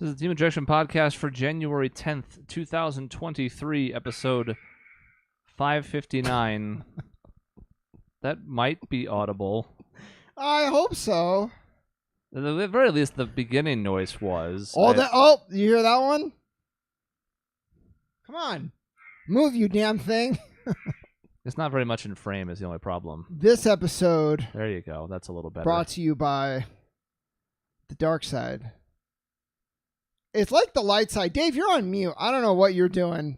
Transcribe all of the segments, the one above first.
This is the Team Objection Podcast for January 10th, 2023, episode 559. That might be audible. I hope so. At the very least, the beginning noise was. Oh, you hear that one? Come on. Move, you damn thing. It's not very much in frame is the only problem. This episode... There you go. That's a little better. Brought to you by the dark side. It's like the light side. Dave, you're on mute. I don't know what you're doing.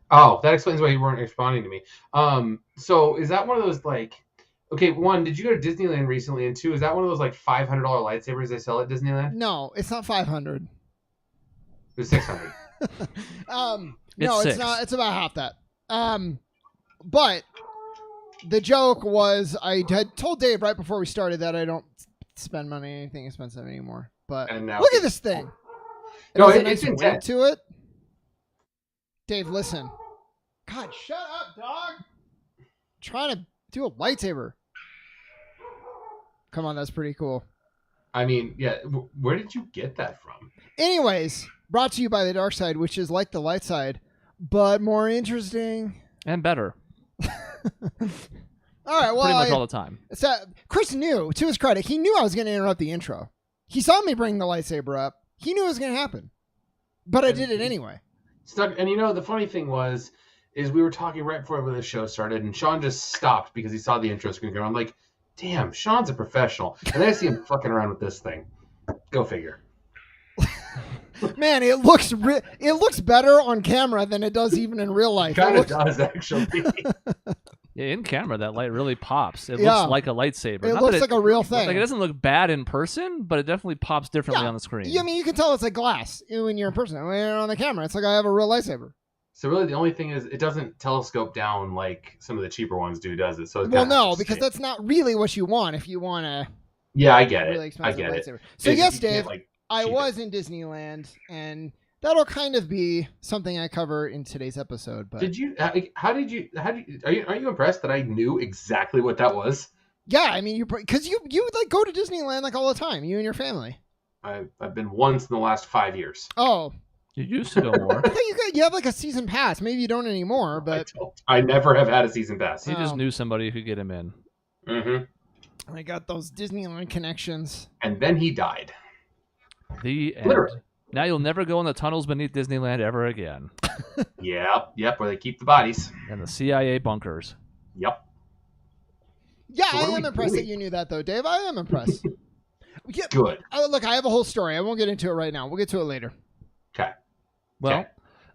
Oh, that explains why you weren't responding to me. So is that one of those, like... Okay, one, did you go to Disneyland recently? And two, is that one of those, like, $500 lightsabers they sell at Disneyland? No, it's not 500. It was 600. No, it's not. It's about half that. But the joke was I had told Dave right before we started that I don't spend money on anything expensive anymore. But look at this thing. It's intense to it. Dave, listen. God, shut up, dog. I'm trying to do a lightsaber. Come on, that's pretty cool. I mean, yeah, where did you get that from? Anyways, brought to you by the dark side, which is like the light side, but more interesting. And better. All right, well, pretty much all the time. So Chris knew, to his credit, he knew I was going to interrupt the intro. He saw me bring the lightsaber up. He knew it was going to happen. But I did it anyway. And you know, the funny thing is we were talking right before the show started, and Sean just stopped because he saw the intro screen go. I'm like, damn, Sean's a professional. And then I see him fucking around with this thing. Go figure. Man, it looks better on camera than it does even in real life. It kind of does, actually. Yeah, in camera, that light really pops. It looks like a lightsaber. It looks like a real thing. Like, it doesn't look bad in person, but it definitely pops differently on the screen. I mean, you can tell it's like glass when you're in person. When you're on the camera, it's like I have a real lightsaber. So really, the only thing is it doesn't telescope down like some of the cheaper ones do, does it? So because that's not really what you want if you want a I get it. Really expensive lightsaber. It. So yes, Dave, I was in Disneyland, and that'll kind of be something I cover in today's episode. But are you impressed that I knew exactly what that was? Yeah, I mean, because you like go to Disneyland like all the time, you and your family. I've been once in the last 5 years. Oh. You used to go more. I thought you have like a season pass. Maybe you don't anymore, but I never have had a season pass. He just knew somebody who could get him in. Mm-hmm. I got those Disneyland connections. And then he died. The end. Literally. Now you'll never go in the tunnels beneath Disneyland ever again. Yep, where they keep the bodies. And the CIA bunkers. Yep. Yeah, so I am impressed that you knew that, though, Dave. I am impressed. Good. Look, I have a whole story. I won't get into it right now. We'll get to it later. Okay. Well,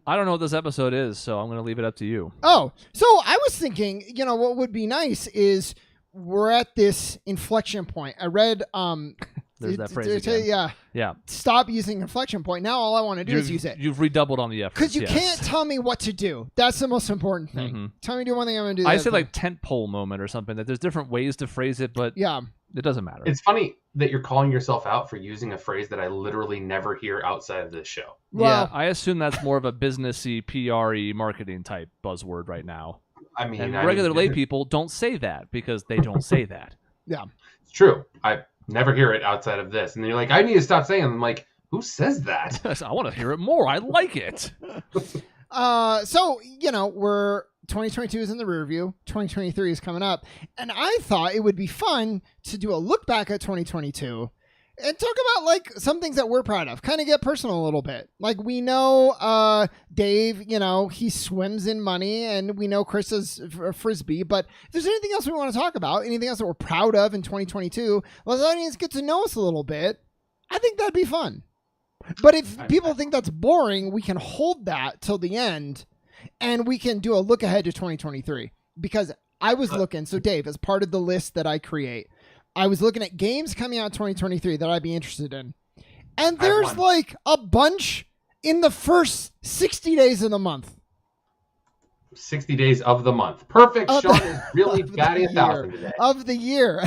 I don't know what this episode is, so I'm going to leave it up to you. Oh, so I was thinking, what would be nice is we're at this inflection point. I read... There's that phrase again. Yeah. Stop using inflection point. Now all I want to do is use it. You've redoubled on the effort. Because you can't tell me what to do. That's the most important thing. Mm-hmm. Tell me to do one thing, I'm going to do I say like tentpole moment or something, that there's different ways to phrase it, but it doesn't matter. It's funny that you're calling yourself out for using a phrase that I literally never hear outside of this show. Well, I assume that's more of a businessy, PR-y, marketing type buzzword right now. I mean, regular lay people don't say that because they don't say that. Yeah. It's true. I never hear it outside of this. And then you're like, I need to stop saying it. I'm like, who says that? I want to hear it more. I like it. So, we're 2022 is in the rear view. 2023 is coming up. And I thought it would be fun to do a look back at 2022 and talk about like some things that we're proud of. Kind of get personal a little bit. Like we know Dave, he swims in money, and we know Chris is a frisbee. But if there's anything else we want to talk about, anything else that we're proud of in 2022, let the audience get to know us a little bit. I think that'd be fun. But if people think that's boring, we can hold that till the end, and we can do a look ahead to 2023. Because I was looking, so Dave, as part of the list that I create, I was looking at games coming out 2023 that I'd be interested in. And there's like a bunch in the first 60 days of the month. 60 days of the month. Perfect. Sean is really batting 1,000 today. Of the year.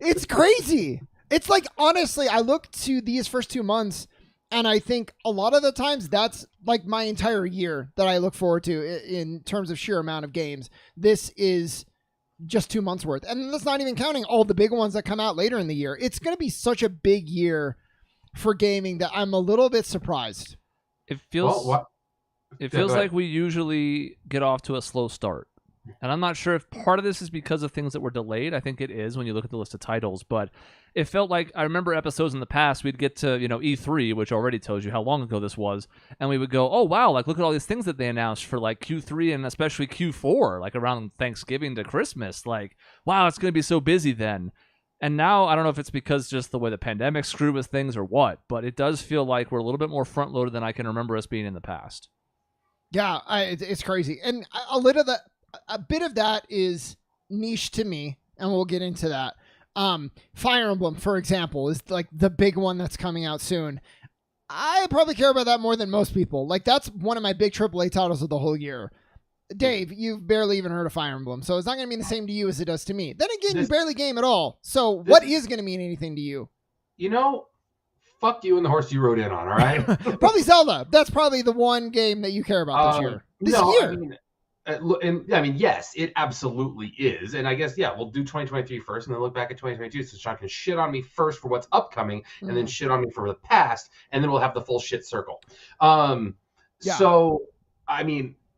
It's crazy. It's like, honestly, I look to these first 2 months, and I think a lot of the times that's like my entire year that I look forward to in terms of sheer amount of games. This is just 2 months worth. And that's not even counting all the big ones that come out later in the year. It's going to be such a big year for gaming that I'm a little bit surprised. It feels Yeah, like we usually get off to a slow start. And I'm not sure if part of this is because of things that were delayed. I think it is when you look at the list of titles. But it felt like, I remember episodes in the past, we'd get to, E3, which already tells you how long ago this was. And we would go, oh, wow, like, look at all these things that they announced for, like, Q3 and especially Q4, like, around Thanksgiving to Christmas. Like, wow, it's going to be so busy then. And now, I don't know if it's because just the way the pandemic screwed with things or what, but it does feel like we're a little bit more front-loaded than I can remember us being in the past. Yeah, it's crazy. And a bit of that is niche to me, and we'll get into that. Fire Emblem, for example, is like the big one that's coming out soon. I probably care about that more than most people. Like, that's one of my big AAA titles of the whole year. Dave, you've barely even heard of Fire Emblem, so it's not going to mean the same to you as it does to me. Then again, you barely game at all. So what is going to mean anything to you? Fuck you and the horse you rode in on, all right? Probably Zelda. That's probably the one game that you care about this year. Yes, it absolutely is. And I guess, we'll do 2023 first and then look back at 2022 so Sean can shit on me first for what's upcoming and then shit on me for the past, and then we'll have the full shit circle. So,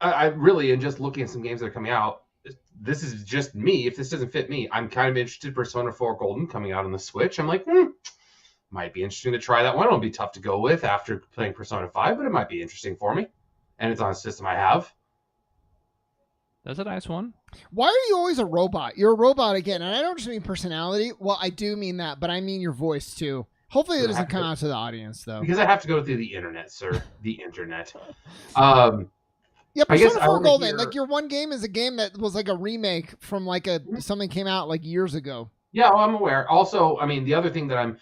I really, and just looking at some games that are coming out, this is just me. If this doesn't fit me, I'm kind of interested. Persona 4 Golden coming out on the Switch. I'm like, might be interesting to try that one. It'll be tough to go with after playing Persona 5, but it might be interesting for me. And it's on a system I have. That's a nice one. Why are you always a robot? You're a robot again. And I don't just mean personality. Well, I do mean that, but I mean your voice too. Hopefully it doesn't come out to the audience, though. Because I have to go through the internet, sir. The internet. Yeah, Persona 4 Golden, like your one game is a game that was like a remake from like something came out like years ago. Yeah, I'm aware. Also, the other thing that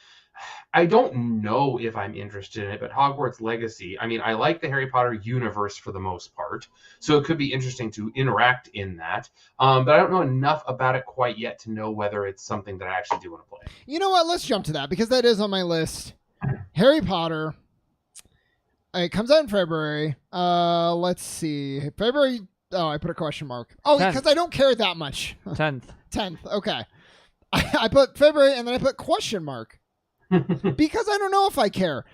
I don't know if I'm interested in it, but Hogwarts Legacy, I like the Harry Potter universe for the most part, so it could be interesting to interact in that. But I don't know enough about it quite yet to know whether it's something that I actually do want to play. You know what? Let's jump to that because that is on my list. Harry Potter. It comes out in February. Let's see. February. Oh, I put a question mark. Oh, because I don't care that much. 10th. 10th. Okay. I put February and then I put question mark because I don't know if I care.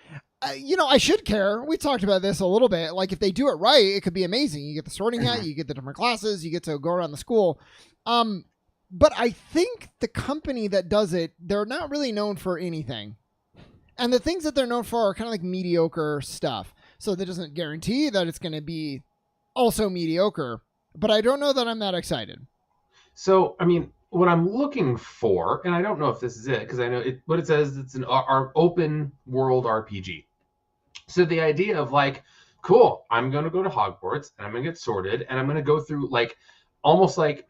I should care. We talked about this a little bit. Like, if they do it right, it could be amazing. You get the sorting hat, you get the different classes, you get to go around the school. But I think the company that does it, they're not really known for anything. And the things that they're known for are kind of like mediocre stuff. So that doesn't guarantee that it's going to be also mediocre. But I don't know that I'm that excited. So, what I'm looking for, and I don't know if this is it, because I know what it says, it's an open world RPG. So the idea of like, cool, I'm going to go to Hogwarts, and I'm going to get sorted, and I'm going to go through like, almost like,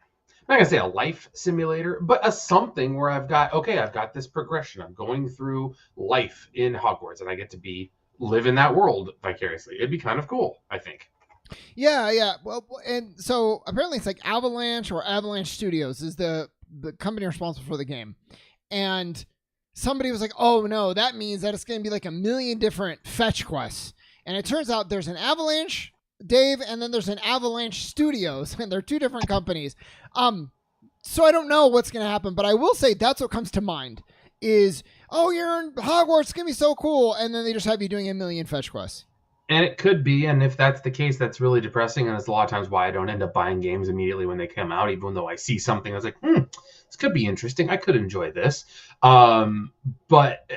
I'm not going to say a life simulator, but a something where I've got this progression. I'm going through life in Hogwarts, and I get to live in that world vicariously. It'd be kind of cool, I think. Yeah. Well, and so apparently it's like Avalanche Studios is the company responsible for the game. And somebody was like, oh no, that means that it's going to be like a million different fetch quests. And it turns out there's an Avalanche, Dave, and then there's an Avalanche Studios, and they're two different companies. So I don't know what's going to happen, but I will say that's what comes to mind is, oh, you're in Hogwarts, it's going to be so cool. And then they just have you doing a million fetch quests. And it could be, and if that's the case, that's really depressing, and it's a lot of times why I don't end up buying games immediately when they come out, even though I see something, I was like, this could be interesting, I could enjoy this. But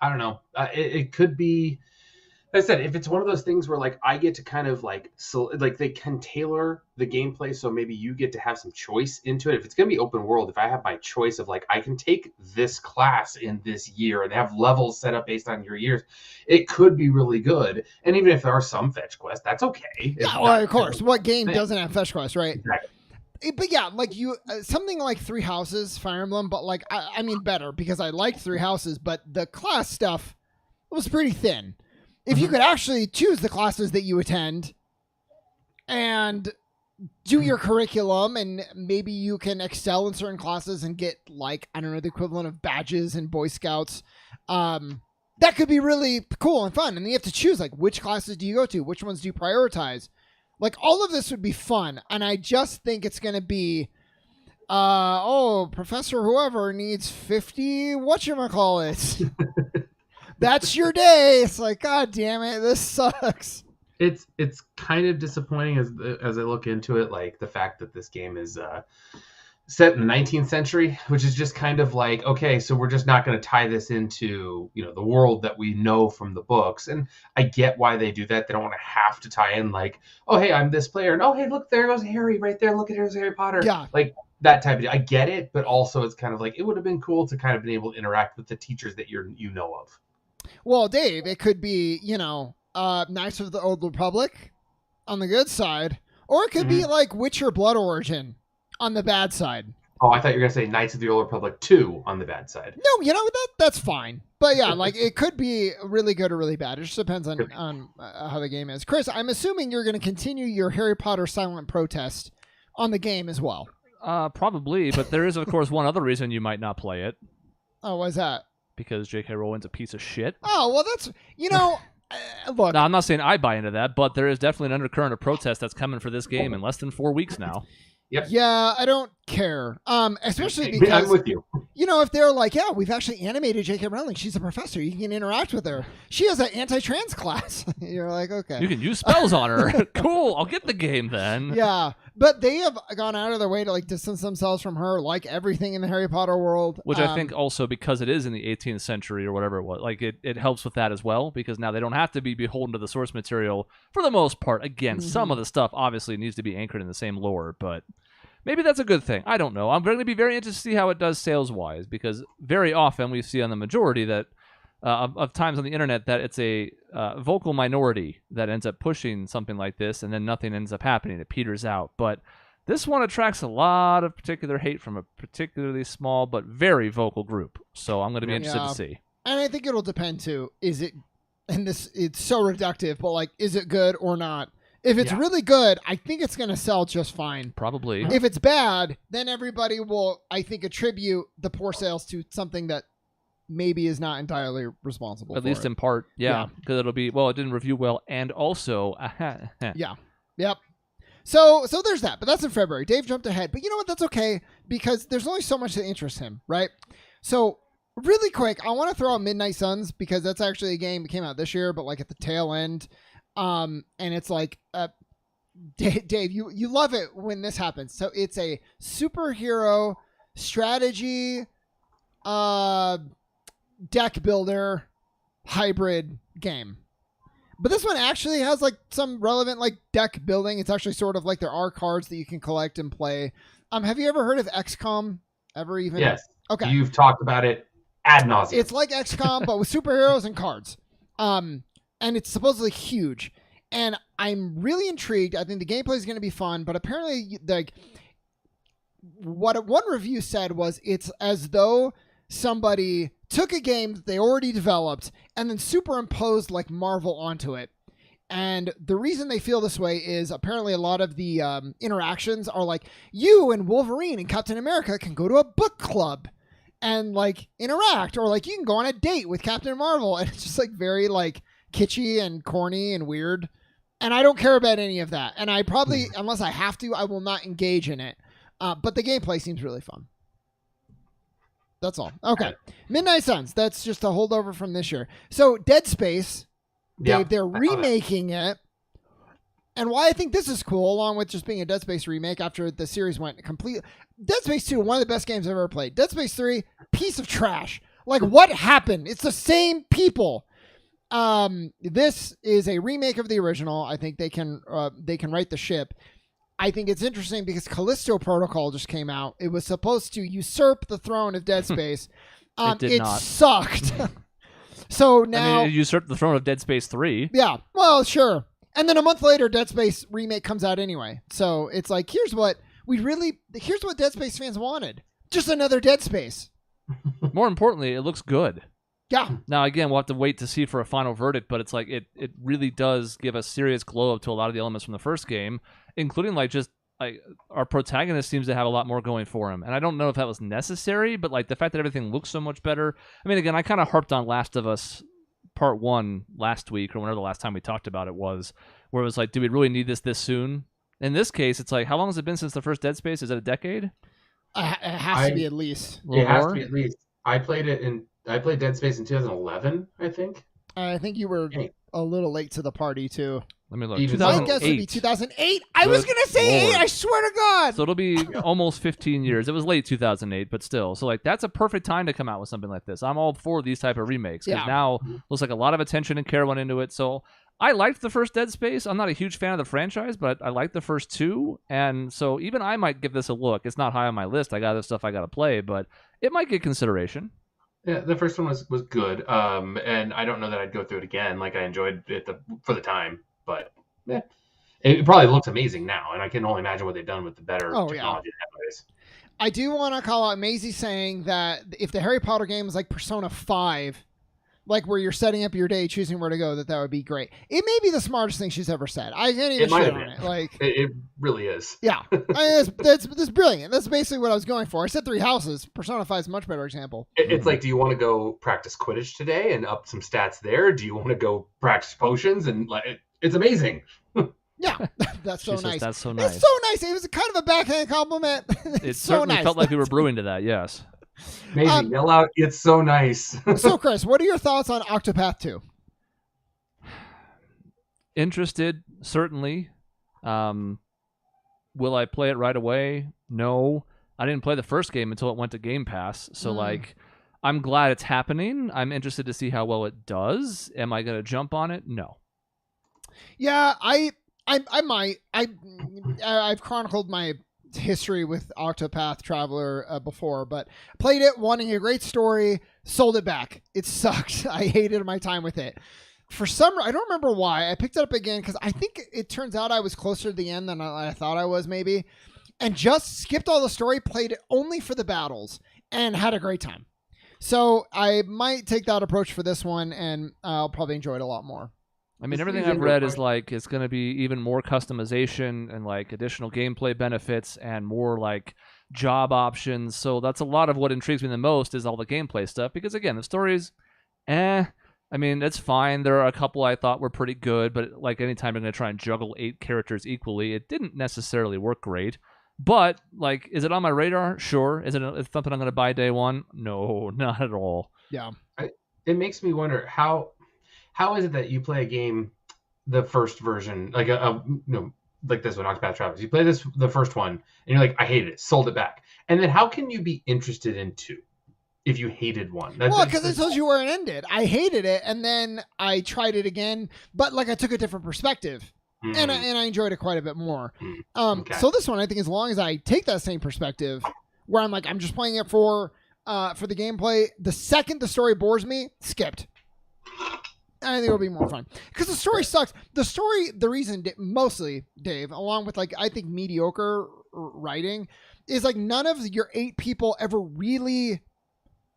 I don't know. It could be, like I said, if it's one of those things where like I get to kind of like, so like they can tailor the gameplay, so maybe you get to have some choice into it. If it's going to be open world, if I have my choice of like, I can take this class in this year and they have levels set up based on your years, it could be really good. And even if there are some fetch quests, that's okay. Yeah, well, of course. What game doesn't have fetch quests, right? Exactly. But yeah, like something like Three Houses, Fire Emblem, but like, I mean better because I liked Three Houses, but the class stuff was pretty thin. If you could actually choose the classes that you attend and do your curriculum, and maybe you can excel in certain classes and get like, I don't know, the equivalent of badges in Boy Scouts, that could be really cool and fun. And you have to choose like, which classes do you go to? Which ones do you prioritize? Like, all of this would be fun. And I just think it's going to be, Professor whoever needs 50 whatchamacallit. That's your day. It's like, God damn it, this sucks. It's kind of disappointing as I look into it, like the fact that this game is set in the 19th century, which is just kind of like, okay, so we're just not going to tie this into, the world that we know from the books. And I get why they do that. They don't want to have to tie in like, oh, hey, I'm this player. And, oh, hey, look, there goes Harry right there. Look at there's Harry Potter. Yeah. Like that type of, I get it. But also it's kind of like, it would have been cool to kind of been able to interact with the teachers that you know of. Well, Dave, it could be, Knights of the Old Republic on the good side, or it could be like Witcher Blood Origin on the bad side. Oh, I thought you were going to say Knights of the Old Republic 2 on the bad side. No, that's fine. But yeah, like it could be really good or really bad. It just depends on how the game is. Chris, I'm assuming you're going to continue your Harry Potter silent protest on the game as well. Probably, but there is, of course, one other reason you might not play it. Oh, what's that? Because J.K. Rowling's a piece of shit. Oh, well, that's, look. Now, I'm not saying I buy into that, but there is definitely an undercurrent of protest that's coming for this game in less than 4 weeks now. Yep. Yeah, I don't care. Especially because I'm with you. If they're like, yeah, we've actually animated J.K. Rowling. She's a professor. You can interact with her. She has an anti-trans class. You're like, okay. You can use spells on her. Cool. I'll get the game then. Yeah, but they have gone out of their way to like distance themselves from her, like everything in the Harry Potter world. Which I think also because it is in the 18th century or whatever it was, like it helps with that as well, because now they don't have to be beholden to the source material for the most part. Again, some of the stuff obviously needs to be anchored in the same lore, but maybe that's a good thing. I don't know. I'm going to be very interested to see how it does sales-wise, because very often we see on the majority that of times on the internet that it's a vocal minority that ends up pushing something like this, and then nothing ends up happening. It peters out. But this one attracts a lot of particular hate from a particularly small but very vocal group. So I'm going to be interested to see. And I think it'll depend, too. Is it, and this, it's so reductive, but like, is it good or not? If it's really good, I think it's going to sell just fine. Probably. If it's bad, then everybody will, I think, attribute the poor sales to something that maybe is not entirely responsible At for least it. in part, yeah. Because it'll be, well, it didn't review well, and also... Yeah. Yep. So there's that, but that's in February. Dave jumped ahead, but you know what? That's okay, because there's only so much that interests him, right? So really quick, I want to throw out Midnight Suns, because that's actually a game that came out this year, but like at the tail end. And it's like, Dave, you love it when this happens. So it's a superhero strategy, deck builder hybrid game. But this one actually has like some relevant like deck building. It's actually sort of like there are cards that you can collect and play. Have you ever heard of XCOM? Ever even? Yes. Okay. You've talked about it ad nauseum. It's like XCOM, but with superheroes and cards. And it's supposedly huge. And I'm really intrigued. I think the gameplay is going to be fun, but apparently, like, what one review said was it's as though somebody took a game that they already developed and then superimposed, like, Marvel onto it. And the reason they feel this way is apparently a lot of the interactions are like, you and Wolverine and Captain America can go to a book club and, like, interact. Or, like, you can go on a date with Captain Marvel. And it's just, like, very, like, kitschy and corny and weird, and I don't care about any of that, and I probably, unless I have to, I will not engage in it, but the gameplay seems really fun. That's all. Okay. Midnight Suns, that's just a holdover from this year. So Dead Space, Dave, they're remaking it, and why I think this is cool, along with just being a Dead Space remake after the series went complete. Dead Space 2, one of the best games I've ever played. Dead Space 3, piece of trash. Like, what happened? It's the same people. This is a remake of the original. I think they can right the ship. I think it's interesting because Callisto Protocol just came out. It was supposed to usurp the throne of Dead Space. It did not. Sucked. So now it usurped the throne of Dead Space 3. Yeah. Well, sure. And then a month later, Dead Space remake comes out anyway. So it's like, here's what Dead Space fans wanted. Just another Dead Space. More importantly, it looks good. Yeah. Now, again, we'll have to wait to see for a final verdict, but it's like it really does give a serious glow up to a lot of the elements from the first game, including like just like our protagonist seems to have a lot more going for him. And I don't know if that was necessary, but like the fact that everything looks so much better. I mean, again, I kind of harped on Last of Us Part 1 last week or whenever the last time we talked about it was, where it was like, do we really need this soon? In this case, it's like, how long has it been since the first Dead Space? Is it a decade? It has to be at least. It has to be at least. I played it in I played Dead Space in 2011, I think. I think you were a little late to the party too. Let me look. Even- My guess would be 2008. I was gonna say 8. I swear to God. So it'll be almost 15 years. It was late 2008, but still. So like that's a perfect time to come out with something like this. I'm all for these type of remakes because now looks like a lot of attention and care went into it. So I liked the first Dead Space. I'm not a huge fan of the franchise, but I liked the first 2, and so even I might give this a look. It's not high on my list. I got other stuff I got to play, but it might get consideration. Yeah, the first one was good, and I don't know that I'd go through it again. Like I enjoyed it for the time, but it probably looks amazing now, and I can only imagine what they've done with the better technology nowadays. I do want to call out Maisie saying that if the Harry Potter game is like Persona 5, like where you're setting up your day, choosing where to go, that would be great. It may be the smartest thing she's ever said. I can't even shit on it. Like it really is. Yeah, that's brilliant. That's basically what I was going for. I said 3 houses. Persona 5 is a much better example. It's like, do you want to go practice Quidditch today and up some stats there? Do you want to go practice potions? And like, it's amazing. Yeah, that's so nice. That's so nice. It's so nice. It was kind of a backhand compliment. It so certainly nice. felt like we were brewing to that. Yes. Amazing. Yell out, it's so nice. So, Chris, what are your thoughts on Octopath 2? Interested, certainly. Will I play it right away? No. I didn't play the first game until it went to Game Pass. So, like, I'm glad it's happening. I'm interested to see how well it does. Am I going to jump on it? No. Yeah, I might. I've chronicled my history with Octopath Traveler before, but played it wanting a great story, sold it back. It sucked. I hated my time with it. For some, I don't remember why. I picked it up again because I think it turns out I was closer to the end than I thought I was maybe, and just skipped all the story, played it only for the battles, and had a great time. So I might take that approach for this one, and I'll probably enjoy it a lot more. I mean, everything I've read is like it's going to be even more customization and like additional gameplay benefits and more like job options. So that's a lot of what intrigues me the most is all the gameplay stuff because again, the story's I mean, it's fine. There are a couple I thought were pretty good, but like anytime I'm going to try and juggle 8 characters equally, it didn't necessarily work great. But like, is it on my radar? Sure. Is it something I'm going to buy day one? No, not at all. Yeah. It makes me wonder how is it that you play a game, the first version, like like this one, Octopath Traveler. You play the first one, and you're like, I hated it, sold it back. And then how can you be interested in 2 if you hated 1? Well, because it tells you where it ended. I hated it, and then I tried it again, but like I took a different perspective, and I enjoyed it quite a bit more. Okay. So this one, I think, as long as I take that same perspective, where I'm like, I'm just playing it for the gameplay. The second the story bores me, skipped. I think it'll be more fun because the story sucks. The reason mostly, Dave, along with like I think mediocre writing, is like none of your 8 people ever really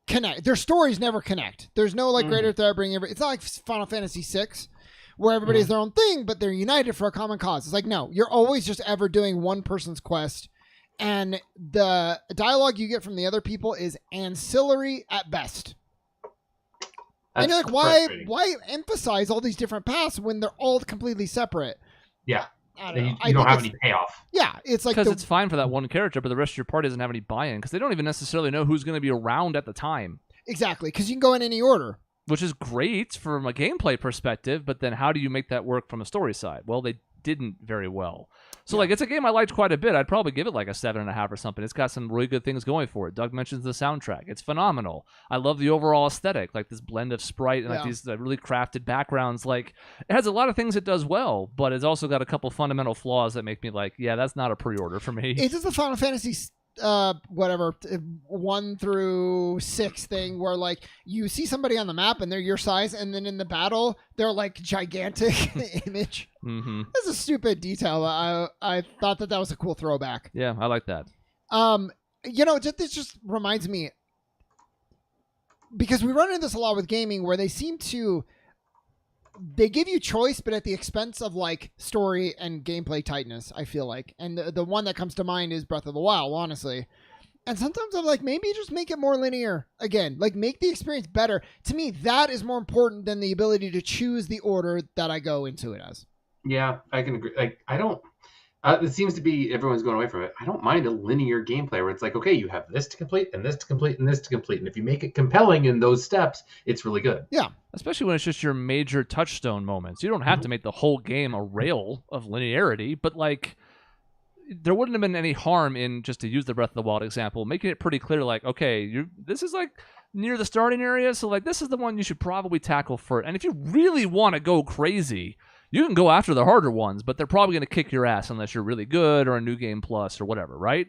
connect. Their stories never connect. There's no like greater thread bringing it's not like Final Fantasy VI where everybody has their own thing, but they're united for a common cause. It's like no, you're always just ever doing one person's quest, and the dialogue you get from the other people is ancillary at best. And you're like, why emphasize all these different paths when they're all completely separate? Yeah. I don't know. You don't have any payoff. Yeah, it's like because it's fine for that one character, but the rest of your party doesn't have any buy-in because they don't even necessarily know who's going to be around at the time. Exactly, because you can go in any order. Which is great from a gameplay perspective, but then how do you make that work from a story side? Well, they didn't very well. So, like, it's a game I liked quite a bit. I'd probably give it like a 7.5 or something. It's got some really good things going for it. Doug mentions the soundtrack. It's phenomenal. I love the overall aesthetic, like this blend of sprite and like these really crafted backgrounds. Like, it has a lot of things it does well, but it's also got a couple fundamental flaws that make me like, yeah, that's not a pre-order for me. It's just the Final Fantasy 1 through 6 thing where like you see somebody on the map and they're your size, and then in the battle they're like gigantic image. That's a stupid detail. I thought that was a cool throwback. Yeah, I like that. This just reminds me, because we run into this a lot with gaming where they give you choice, but at the expense of like story and gameplay tightness, I feel like. And the one that comes to mind is Breath of the Wild, honestly. And sometimes I'm like, maybe just make it more linear. Again, like make the experience better. To me, that is more important than the ability to choose the order that I go into it as. Yeah, I can agree. Like, I don't. It seems to be everyone's going away from it. I don't mind a linear gameplay where it's like, okay, you have this to complete and this to complete and this to complete. And if you make it compelling in those steps, it's really good. Yeah. Especially when it's just your major touchstone moments. You don't have to make the whole game a rail of linearity, but like there wouldn't have been any harm in, just to use the Breath of the Wild example, making it pretty clear like, okay, this is like near the starting area, so like this is the one you should probably tackle first. And if you really want to go crazy, you can go after the harder ones, but they're probably going to kick your ass unless you're really good or a New Game Plus or whatever, right?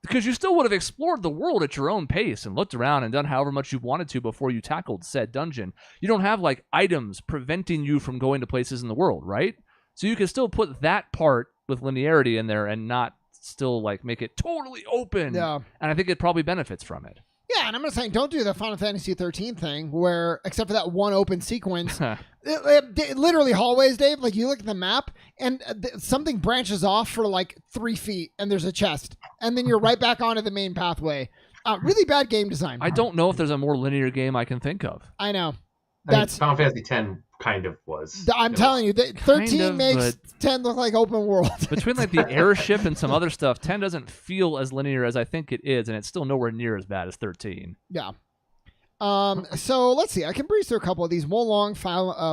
Because you still would have explored the world at your own pace and looked around and done however much you wanted to before you tackled said dungeon. You don't have like items preventing you from going to places in the world, right? So you can still put that part with linearity in there and not still like make it totally open. Yeah. And I think it probably benefits from it. Yeah, and I'm not saying don't do the Final Fantasy 13 thing where, except for that one open sequence, literally hallways, Dave, like you look at the map and something branches off for like 3 feet and there's a chest. And then you're right back onto the main pathway. Really bad game design. I don't know if there's a more linear game I can think of. I know. That's Final Fantasy 10 kind of was. I'm telling you, 13 makes 10 look like open world. Between like the airship and some other stuff, 10 doesn't feel as linear as I think it is, and it's still nowhere near as bad as 13. Yeah. So let's see. I can breeze through a couple of these. Wolong,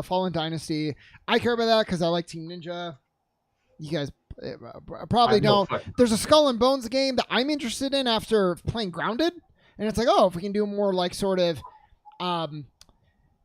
Fallen Dynasty. I care about that because I like Team Ninja. You guys probably don't. There's a Skull and Bones game that I'm interested in after playing Grounded, and it's like, oh, if we can do more like sort of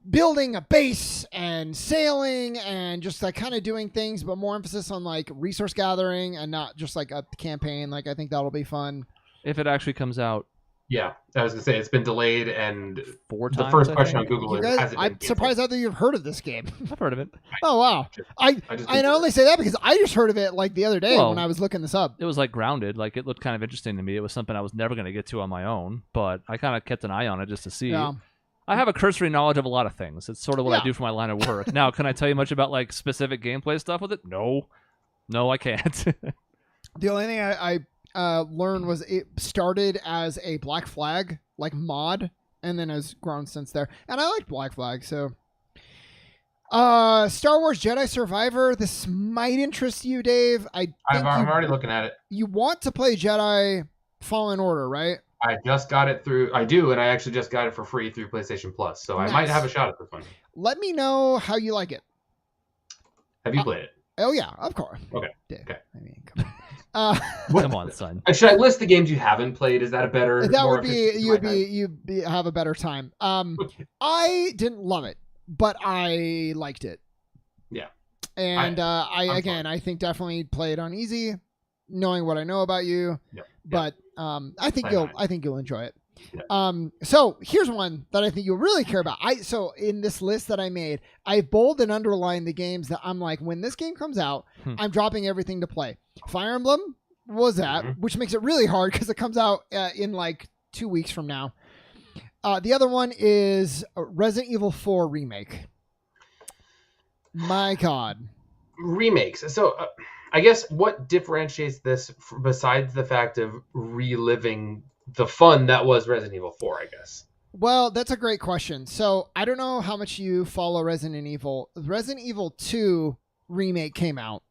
building a base and sailing and just like kind of doing things, but more emphasis on like resource gathering and not just like a campaign. Like I think that'll be fun if it actually comes out. Yeah, I was gonna say it's been delayed, and 4 times. The first question on Google is, has it been I'm surprised either you've heard of this game. I've heard of it. Oh wow! I only say that because I just heard of it like the other day when I was looking this up. It was like Grounded. Like it looked kind of interesting to me. It was something I was never going to get to on my own, but I kind of kept an eye on it just to see. Yeah. I have a cursory knowledge of a lot of things. It's sort of what I do for my line of work. Now, can I tell you much about like specific gameplay stuff with it? No, I can't. The only thing I learned was it started as a Black Flag like mod, and then has grown since there. And I like Black Flag, so. Star Wars Jedi Survivor. This might interest you, Dave. I'm already looking at it. You want to play Jedi Fallen Order, right? I just got it through. I do, and I actually just got it for free through PlayStation Plus, so nice. I might have a shot at this one. Let me know how you like it. Have you played it? Oh yeah, of course. Okay. Dave. Okay. I mean, come on. Come on, son. Should I list the games you haven't played? Is that a better? That would be you'd have a better time. I didn't love it, but I liked it. Yeah. And I think definitely play it on easy, knowing what I know about you. Yeah. But I think you'll enjoy it. Yeah. So here's one that I think you'll really care about. So in this list that I made, I bold and underlined the games that I'm like, when this game comes out, I'm dropping everything to play. Fire Emblem was that, which makes it really hard because it comes out in like 2 weeks from now. The other one is Resident Evil 4 remake. My God. Remakes. So I guess what differentiates this besides the fact of reliving the fun that was Resident Evil 4, I guess? Well, that's a great question. So I don't know how much you follow Resident Evil. Resident Evil 2 remake came out.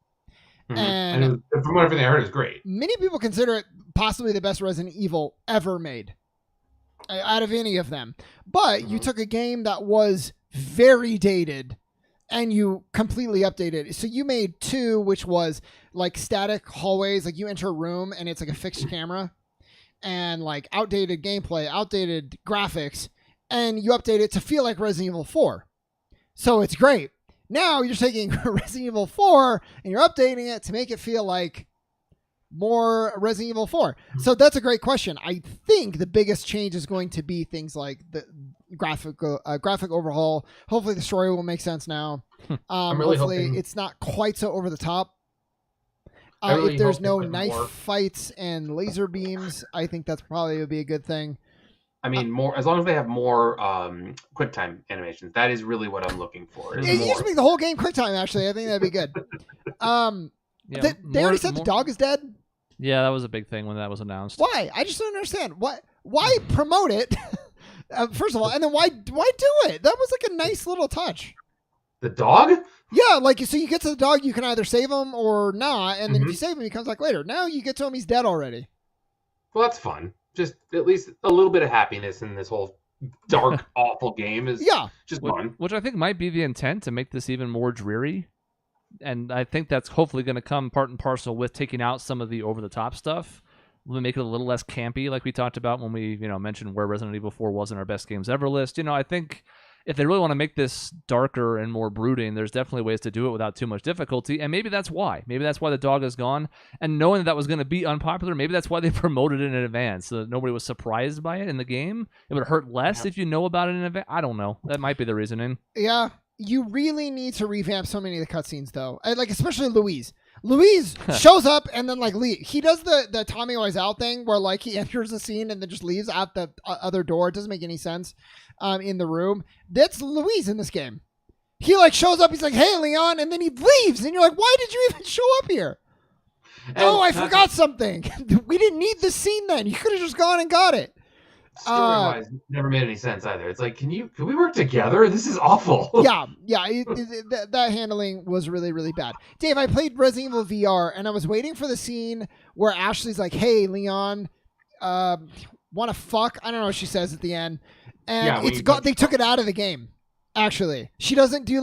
And from everything I heard, it was great. Many people consider it possibly the best Resident Evil ever made out of any of them. But you took a game that was very dated and you completely updated it. So you made 2, which was like static hallways. Like you enter a room and it's like a fixed camera and like outdated gameplay, outdated graphics, and you update it to feel like Resident Evil 4. So it's great. Now you're taking Resident Evil 4 and you're updating it to make it feel like more Resident Evil 4. So that's a great question. I think the biggest change is going to be things like the graphic overhaul. Hopefully the story will make sense now. I'm really hopefully hoping... it's not quite so over the top. Really if there's no knife fights and laser beams, I think that's probably would be a good thing. I mean, more as long as they have more QuickTime animations. That is really what I'm looking for. It used to be the whole game QuickTime. Actually, I think that'd be good. They already said the dog is dead. Yeah, that was a big thing when that was announced. Why? I just don't understand. Why promote it? First of all, and then why do it? That was like a nice little touch. The dog? Yeah, like, so you get to the dog, you can either save him or not, and then if Mhm. you save him, he comes back later. Now you get to him, he's dead already. Well, that's fun. Just at least a little bit of happiness in this whole dark, awful game is just fun. Which I think might be the intent, to make this even more dreary. And I think that's hopefully going to come part and parcel with taking out some of the over-the-top stuff. We'll make it a little less campy, like we talked about when we, mentioned where Resident Evil 4 was in our best games ever list. I think if they really want to make this darker and more brooding, there's definitely ways to do it without too much difficulty. And maybe that's why. Maybe that's why the dog is gone. And knowing that was going to be unpopular, maybe that's why they promoted it in advance, so that nobody was surprised by it in the game. It would hurt less if you know about it in advance. I don't know. That might be the reasoning. Yeah. You really need to revamp so many of the cutscenes, though. Like, especially Louise. Louise shows up and then, like, leave. He does the Tommy Wiseau thing where, like, he enters the scene and then just leaves out the other door. It doesn't make any sense in the room. That's Louise in this game. He, like, shows up. He's like, hey, Leon. And then he leaves. And you're like, why did you even show up here? Oh, I forgot something. We didn't need this scene then. You could have just gone and got it. Story-wise, never made any sense either. It's like, can we work together? This is awful. Yeah. That handling was really, really bad. Dave, I played Resident Evil VR, and I was waiting for the scene where Ashley's like, "Hey, Leon, want to fuck?" I don't know what she says at the end, and they took it out of the game. Actually, she doesn't do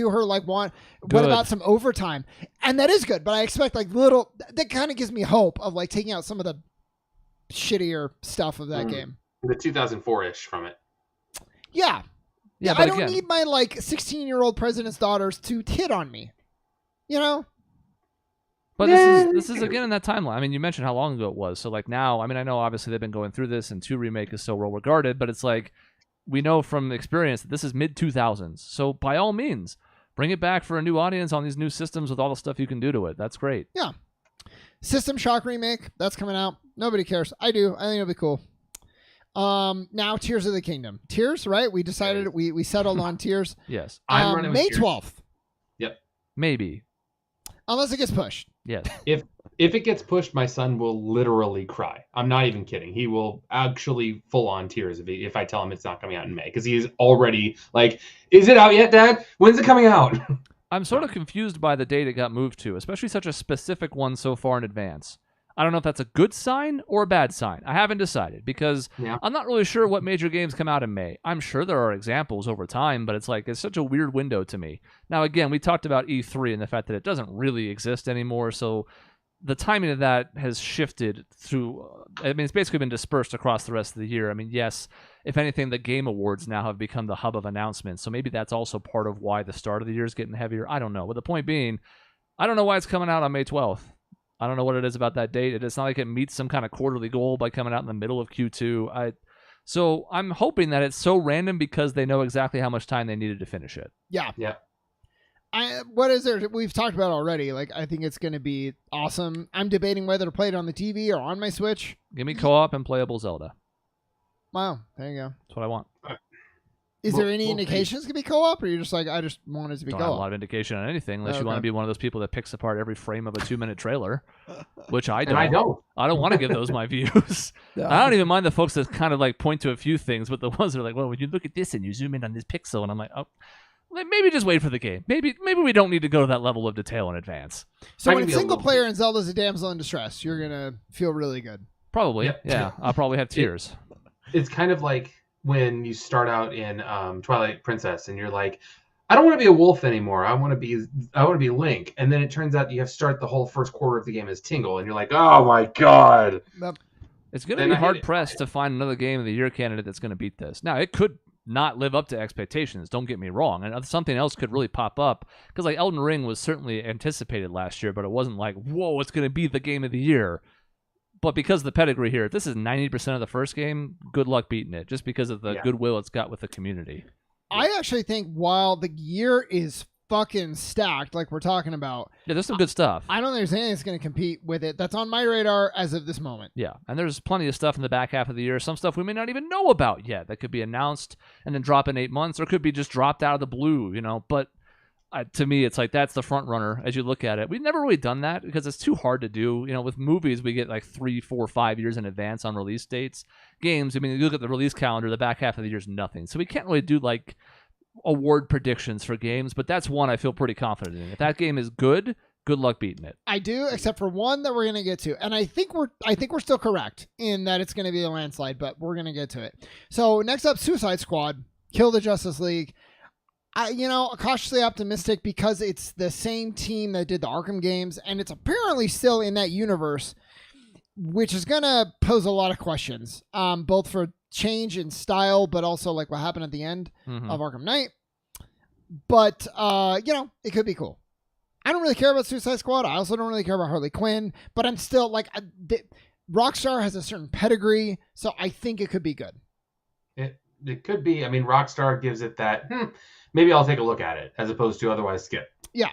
her like want. What about some overtime? And that is good, but I expect like little. That kind of gives me hope of like taking out some of the shittier stuff of that game. The 2004-ish from it. Yeah. Yeah, I don't need my like 16-year-old president's daughters to hit on me. But this is again in that timeline. I mean, you mentioned how long ago it was. So like now, I mean, I know obviously they've been going through this, and 2 Remake is so well regarded, but it's like we know from experience that this is mid 2000s. So by all means, bring it back for a new audience on these new systems with all the stuff you can do to it. That's great. Yeah. System Shock remake, that's coming out. Nobody cares. I do. I think it'll be cool. Now Tears of the Kingdom. Tears, right? We decided we settled on Tears. Yes. I'm running with May Tears. 12th. Yep. Maybe. Unless it gets pushed. Yes. If it gets pushed, my son will literally cry. I'm not even kidding. He will actually full on tears if I tell him it's not coming out in May, because he's already like, "Is it out yet, Dad? When's it coming out?" I'm sort of confused by the date it got moved to, especially such a specific one so far in advance. I don't know if that's a good sign or a bad sign. I haven't decided, because I'm not really sure what major games come out in May. I'm sure there are examples over time, but it's such a weird window to me. Now, again, we talked about E3 and the fact that it doesn't really exist anymore, so the timing of that has shifted through. I mean, it's basically been dispersed across the rest of the year. I mean, yes, if anything, the Game Awards now have become the hub of announcements, so maybe that's also part of why the start of the year is getting heavier. I don't know. But the point being, I don't know why it's coming out on May 12th. I don't know what it is about that date. It's not like it meets some kind of quarterly goal by coming out in the middle of Q2. So I'm hoping that it's so random because they know exactly how much time they needed to finish it. Yeah. Yeah. What is there? We've talked about it already. Like, I think it's going to be awesome. I'm debating whether to play it on the TV or on my Switch. Give me co-op and playable Zelda. Wow. There you go. That's what I want. Is there any indications it could be co-op, or you're just like, I just want it to be Don't co-op? have a lot of indication on anything unless you want to be one of those people that picks apart every frame of a 2-minute trailer, which I don't. And I don't. I don't want to give those my views. Yeah. I don't even mind the folks that kind of like point to a few things, but the ones that are like, well, when you look at this and you zoom in on this pixel, and I'm like, oh, maybe just wait for the game. Maybe we don't need to go to that level of detail in advance. So when it's single player and Zelda's a damsel in distress, you're going to feel really good. Probably. Yep. Yeah. I'll probably have tears. It's kind of like when you start out in Twilight Princess and you're like, I don't want to be a wolf anymore. I want to be Link. And then it turns out you have to start the whole first quarter of the game as Tingle, and you're like, oh my god. It's going to be hard pressed to find another game of the year candidate that's going to beat this. Now, it could not live up to expectations, don't get me wrong, and something else could really pop up, because like Elden Ring was certainly anticipated last year, but it wasn't like, whoa, it's going to be the game of the year. But because of the pedigree here, if this is 90% of the first game, good luck beating it, just because of the goodwill it's got with the community. I actually think while the year is fucking stacked, like we're talking about, Yeah, there's some good stuff. I don't think there's anything that's going to compete with it. That's on my radar as of this moment. Yeah, and there's plenty of stuff in the back half of the year, some stuff we may not even know about yet that could be announced and then drop in 8 months, or could be just dropped out of the blue, but to me, it's like that's the front runner as you look at it. We've never really done that because it's too hard to do. With movies, we get like 3, 4, 5 years in advance on release dates. Games, I mean, you look at the release calendar, the back half of the year is nothing. So we can't really do like award predictions for games, but that's one I feel pretty confident in. If that game is good luck beating it. I do, except for one that we're going to get to. And I think we're still correct in that it's going to be a landslide, but we're going to get to it. So next up, Suicide Squad, Kill the Justice League. Cautiously optimistic because it's the same team that did the Arkham games, and it's apparently still in that universe, which is going to pose a lot of questions, both for change in style, but also like what happened at the end of Arkham Knight. But, it could be cool. I don't really care about Suicide Squad. I also don't really care about Harley Quinn, but I'm still like, Rockstar has a certain pedigree, so I think it could be good. It could be. I mean, Rockstar gives it that, maybe I'll take a look at it, as opposed to otherwise skip. Yeah.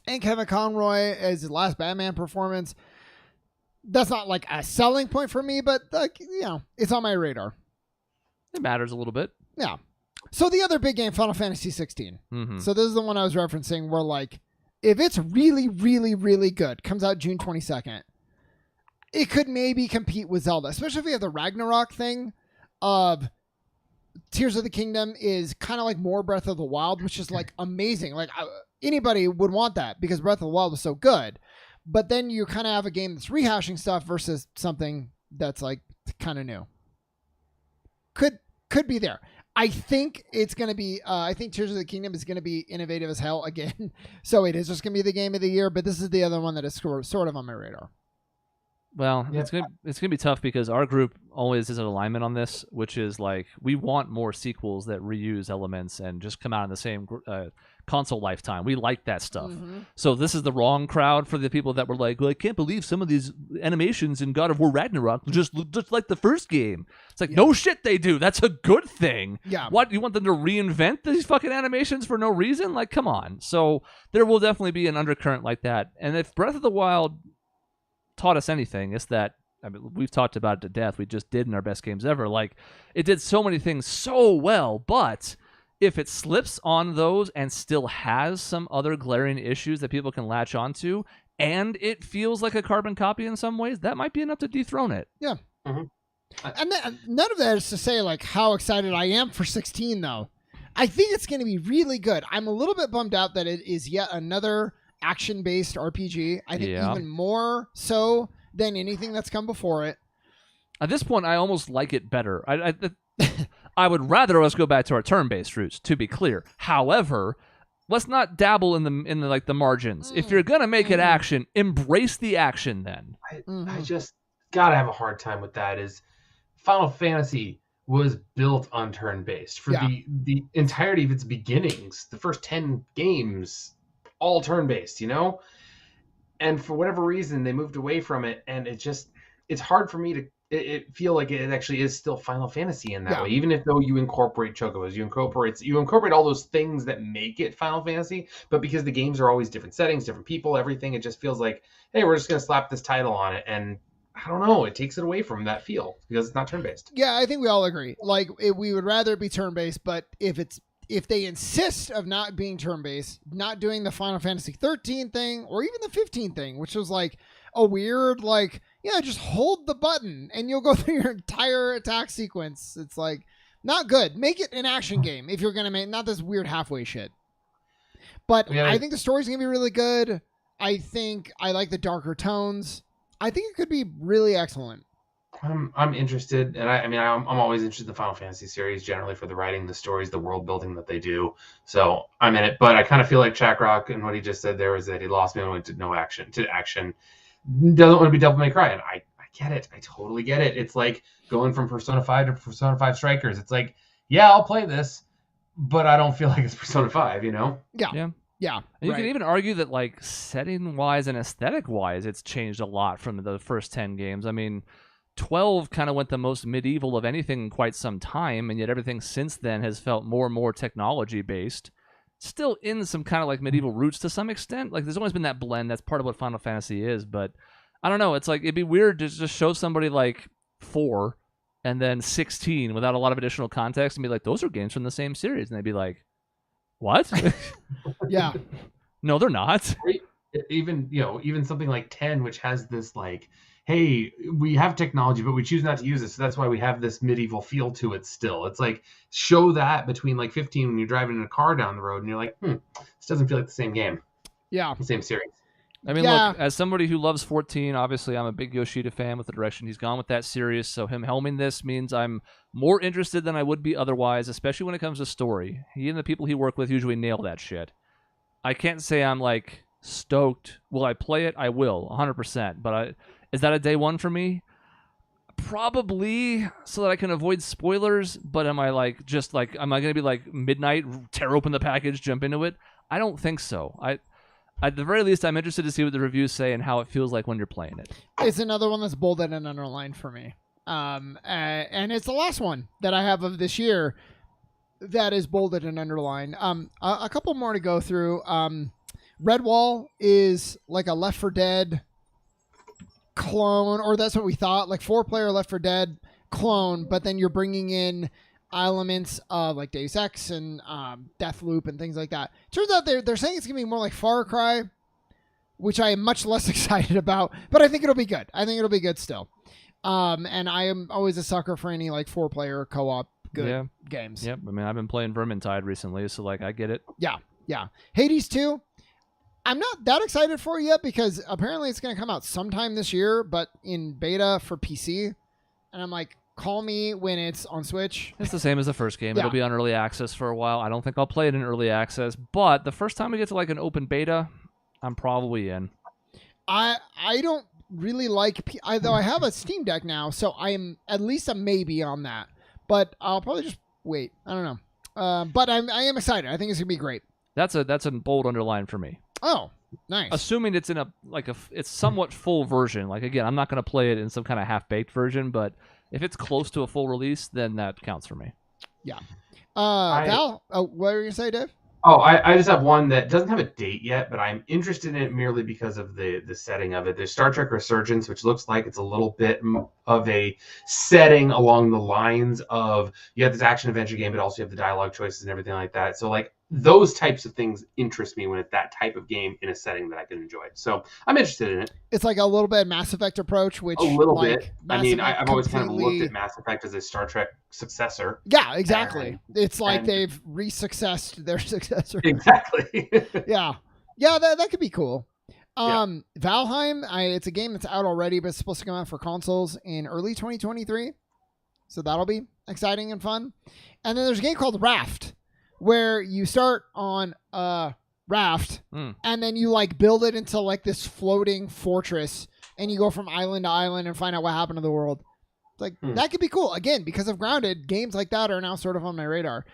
And Kevin Conroy as his last Batman performance. That's not like a selling point for me, but it's on my radar. It matters a little bit. Yeah. So the other big game, Final Fantasy 16. So this is the one I was referencing where like, if it's really, really, really good, comes out June 22nd, it could maybe compete with Zelda, especially if we have the Ragnarok thing of Tears of the Kingdom is kind of like more Breath of the Wild, which is like amazing. Like anybody would want that because Breath of the Wild was so good. But then you kind of have a game that's rehashing stuff versus something that's like kind of new. Could be there. I think it's going to be, I think Tears of the Kingdom is going to be innovative as hell again. So it is just going to be the game of the year, but this is the other one that is sort of on my radar. Well, it's gonna be tough because our group always is in alignment on this, which is like we want more sequels that reuse elements and just come out in the same console lifetime. We like that stuff. So this is the wrong crowd for the people that were like, well, I can't believe some of these animations in God of War Ragnarok just look just like the first game. It's like, no shit they do. That's a good thing. Yeah. What, you want them to reinvent these fucking animations for no reason? Like, come on. So there will definitely be an undercurrent like that. And if Breath of the Wild taught us anything, it's that, I mean, we've talked about it to death. We just did in our best games ever. Like, it did so many things so well, but if it slips on those and still has some other glaring issues that people can latch onto, and it feels like a carbon copy in some ways, that might be enough to dethrone it. Yeah. And none of that is to say like how excited I am for 16 though. I think it's going to be really good. I'm a little bit bummed out that it is yet another action-based RPG. I think even more so than anything that's come before it. At this point, I almost like it better. I would rather us go back to our turn-based roots, to be clear. However, let's not dabble in the like the margins. If you're gonna make it action, embrace the action. Then I just gotta have a hard time with that. Is Final Fantasy was built on turn-based for the entirety of its beginnings. The first 10 games, all turn-based, and for whatever reason they moved away from it, and it's hard for me to feel like it actually is still Final Fantasy in that way, even if though you incorporate chocobos, you incorporate all those things that make it Final Fantasy, but because the games are always different settings, different people, everything, it just feels like, hey, we're just going to slap this title on it, and I don't know, it takes it away from that feel because it's not turn-based. Yeah, I think we all agree. Like, we would rather it be turn-based, but if they insist of not being turn-based, not doing the Final Fantasy 13 thing or even the 15 thing, which was like a weird, like, just hold the button and you'll go through your entire attack sequence. It's like, not good. Make it an action game if you're going to make, not this weird halfway shit. But I think the story's going to be really good. I think I like the darker tones. I think it could be really excellent. I'm interested, and I'm always interested in the Final Fantasy series generally for the writing, the stories, the world building that they do. So I'm in it, but I kind of feel like Shackrock and what he just said there was that he lost me and went to action. Doesn't want to be Devil May Cry, and I get it. I totally get it. It's like going from Persona 5 to Persona 5 Strikers. It's like, yeah, I'll play this, but I don't feel like it's Persona 5, Yeah. And you can even argue that, like, setting-wise and aesthetic-wise, it's changed a lot from the first 10 games. I mean, 12 kind of went the most medieval of anything in quite some time, and yet everything since then has felt more and more technology-based. Still in some kind of, like, medieval roots to some extent. Like, there's always been that blend. That's part of what Final Fantasy is, but I don't know. It's like, it'd be weird to just show somebody, like, 4 and then 16 without a lot of additional context and be like, those are games from the same series. And they'd be like, what? Yeah. No, they're not. Even something like 10, which has this like, hey, we have technology, but we choose not to use it. So that's why we have this medieval feel to it still. It's like, show that between like 15 when you're driving in a car down the road and you're like, this doesn't feel like the same game. Yeah. The same series. I mean, look, as somebody who loves 14, obviously I'm a big Yoshida fan with the direction he's gone with that series, so him helming this means I'm more interested than I would be otherwise, especially when it comes to story. He and the people he work with usually nail that shit. I can't say I'm, like, stoked. Will I play it? I will, 100%. But is that a day one for me? Probably, so that I can avoid spoilers, but am I, like, just, like, am I going to be, like, midnight, tear open the package, jump into it? I don't think so. At the very least, I'm interested to see what the reviews say and how it feels like when you're playing it. It's another one that's bolded and underlined for me. And it's the last one that I have of this year that is bolded and underlined. A couple more to go through. Redwall is like a Left 4 Dead clone, or that's what we thought, like 4-player Left 4 Dead clone, but then you're bringing in elements of like Deus Ex and Deathloop and things like that. Turns out they're saying it's gonna be more like Far Cry, which I am much less excited about, but I think it'll be good. I think it'll be good still. And I am always a sucker for any like 4-player co-op good games. Yep. I mean, I've been playing Vermintide recently, so like I get it. Yeah. Hades 2. I'm not that excited for it yet because apparently it's gonna come out sometime this year, but in beta for PC. And I'm like, call me when it's on Switch. It's the same as the first game. Yeah. It'll be on early access for a while. I don't think I'll play it in early access, but the first time we get to like an open beta, I'm probably in. I don't really like, though I have a Steam Deck now, so I am at least a maybe on that. But I'll probably just wait. I don't know. But I am excited. I think it's gonna be great. That's a bold underline for me. Oh, nice. Assuming it's in it's somewhat full version. Like again, I'm not going to play it in some kind of half-baked version, but if it's close to a full release, then that counts for me. Yeah. Val, what were you going to say, Dave? Oh, I just have one that doesn't have a date yet, but I'm interested in it merely because of the setting of it. There's Star Trek Resurgence, which looks like it's a little bit of a setting along the lines of you have this action-adventure game, but also you have the dialogue choices and everything like that. So, like, those types of things interest me when it's that type of game in a setting that I can enjoy. So I'm interested in it. It's like a little bit Mass Effect approach, which a little like, bit. Mass I mean, Effect I've always kind of looked at Mass Effect as a Star Trek successor. Yeah, exactly. It's like they've re-successed their successor. Exactly. Yeah, that could be cool. Valheim, it's a game that's out already, but it's supposed to come out for consoles in early 2023. So that'll be exciting and fun. And then there's a game called Raft, where you start on a raft and then you like build it into like this floating fortress and you go from island to island and find out what happened to the world. Like that could be cool. Again, because of Grounded, games like that are now sort of on my radar.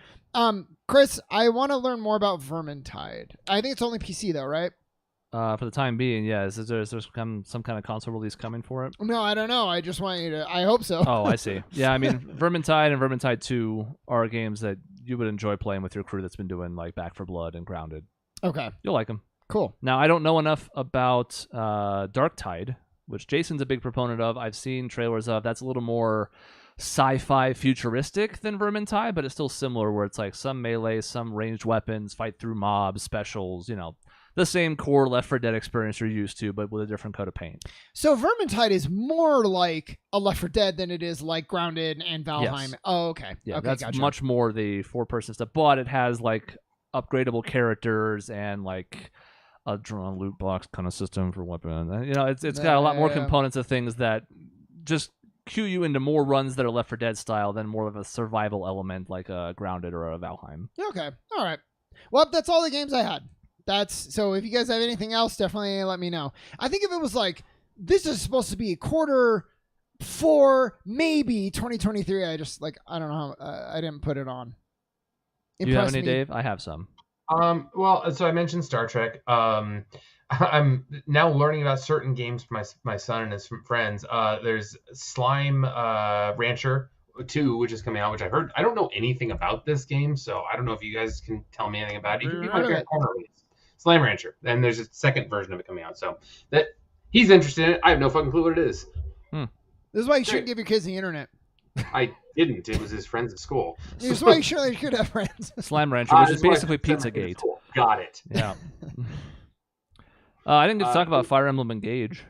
Chris, I want to learn more about Vermintide. I think it's only PC though, right? For the time being, yeah. Is there some kind of console release coming for it? No, I don't know. I just want you to. I hope so. Oh, I see. Yeah, I mean, Vermintide and Vermintide 2 are games that you would enjoy playing with your crew that's been doing like Back 4 Blood and Grounded. Okay. You'll like them. Cool. Now, I don't know enough about Darktide, which Jason's a big proponent of. I've seen trailers of. That's a little more sci-fi futuristic than Vermintide, but it's still similar where it's like some melee, some ranged weapons, fight through mobs, specials, the same core Left 4 Dead experience you're used to, but with a different coat of paint. So Vermintide is more like a Left 4 Dead than it is like Grounded and Valheim. Yes. Oh, okay. Yeah, okay, that's gotcha. much more the 4-person stuff, but it has like upgradable characters and like a drawn loot box kind of system for weapons. It's got a lot more components of things that just cue you into more runs that are Left 4 Dead style than more of a survival element like a Grounded or a Valheim. Okay. All right. Well, that's all the games I had. So if you guys have anything else, definitely let me know. I think if it was like, this is supposed to be Q4, maybe 2023, I don't know how, I didn't put it on. Do you have any, Dave? I have some. Well, so I mentioned Star Trek. I'm now learning about certain games from my son and his friends. There's Slime Rancher 2, which is coming out, which I heard. I don't know anything about this game, so I don't know if you guys can tell me anything about it. It could be my favorite corner release. Slime Rancher, and there's a second version of it coming out, so that he's interested in it. I have no fucking clue what it is. This is why you shouldn't give your kids the internet. I didn't. It was his friends at school. This is why you should have friends. Slime Rancher, which is basically Pizzagate. Got it. Yeah. I didn't get to talk about Fire Emblem Engage,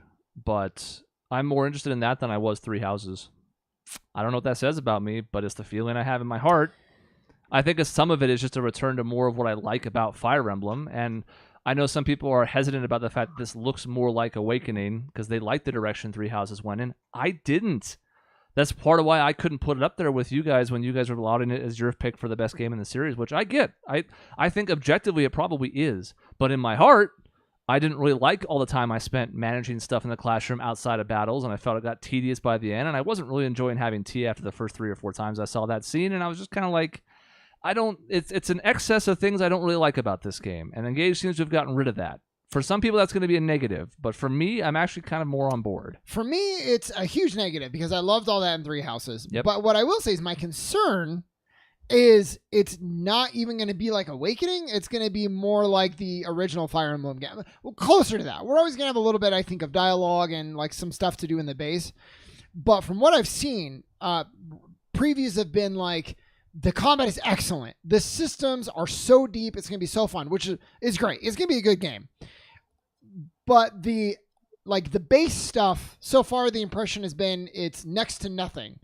but I'm more interested in that than I was Three Houses. I don't know what that says about me, but it's the feeling I have in my heart. I think some of it is just a return to more of what I like about Fire Emblem, and I know some people are hesitant about the fact that this looks more like Awakening because they like the direction Three Houses went in. I didn't. That's part of why I couldn't put it up there with you guys when you guys were lauding it as your pick for the best game in the series, which I get. I think objectively it probably is. But in my heart, I didn't really like all the time I spent managing stuff in the classroom outside of battles, and I felt it got tedious by the end, and I wasn't really enjoying having tea after the first 3 or 4 times I saw that scene, and I was just kind of like, it's an excess of things I don't really like about this game, and Engage seems to have gotten rid of that. For some people, that's going to be a negative, but for me, I'm actually kind of more on board. For me, it's a huge negative because I loved all that in Three Houses. Yep. But what I will say is my concern is it's not even going to be like Awakening. It's going to be more like the original Fire Emblem game. Well, closer to that. We're always going to have a little bit, I think, of dialogue and like some stuff to do in the base. But from what I've seen, previews have been like, the combat is excellent. The systems are so deep. It's going to be so fun, which is great. It's going to be a good game. But the base stuff, so far the impression has been it's next to nothing.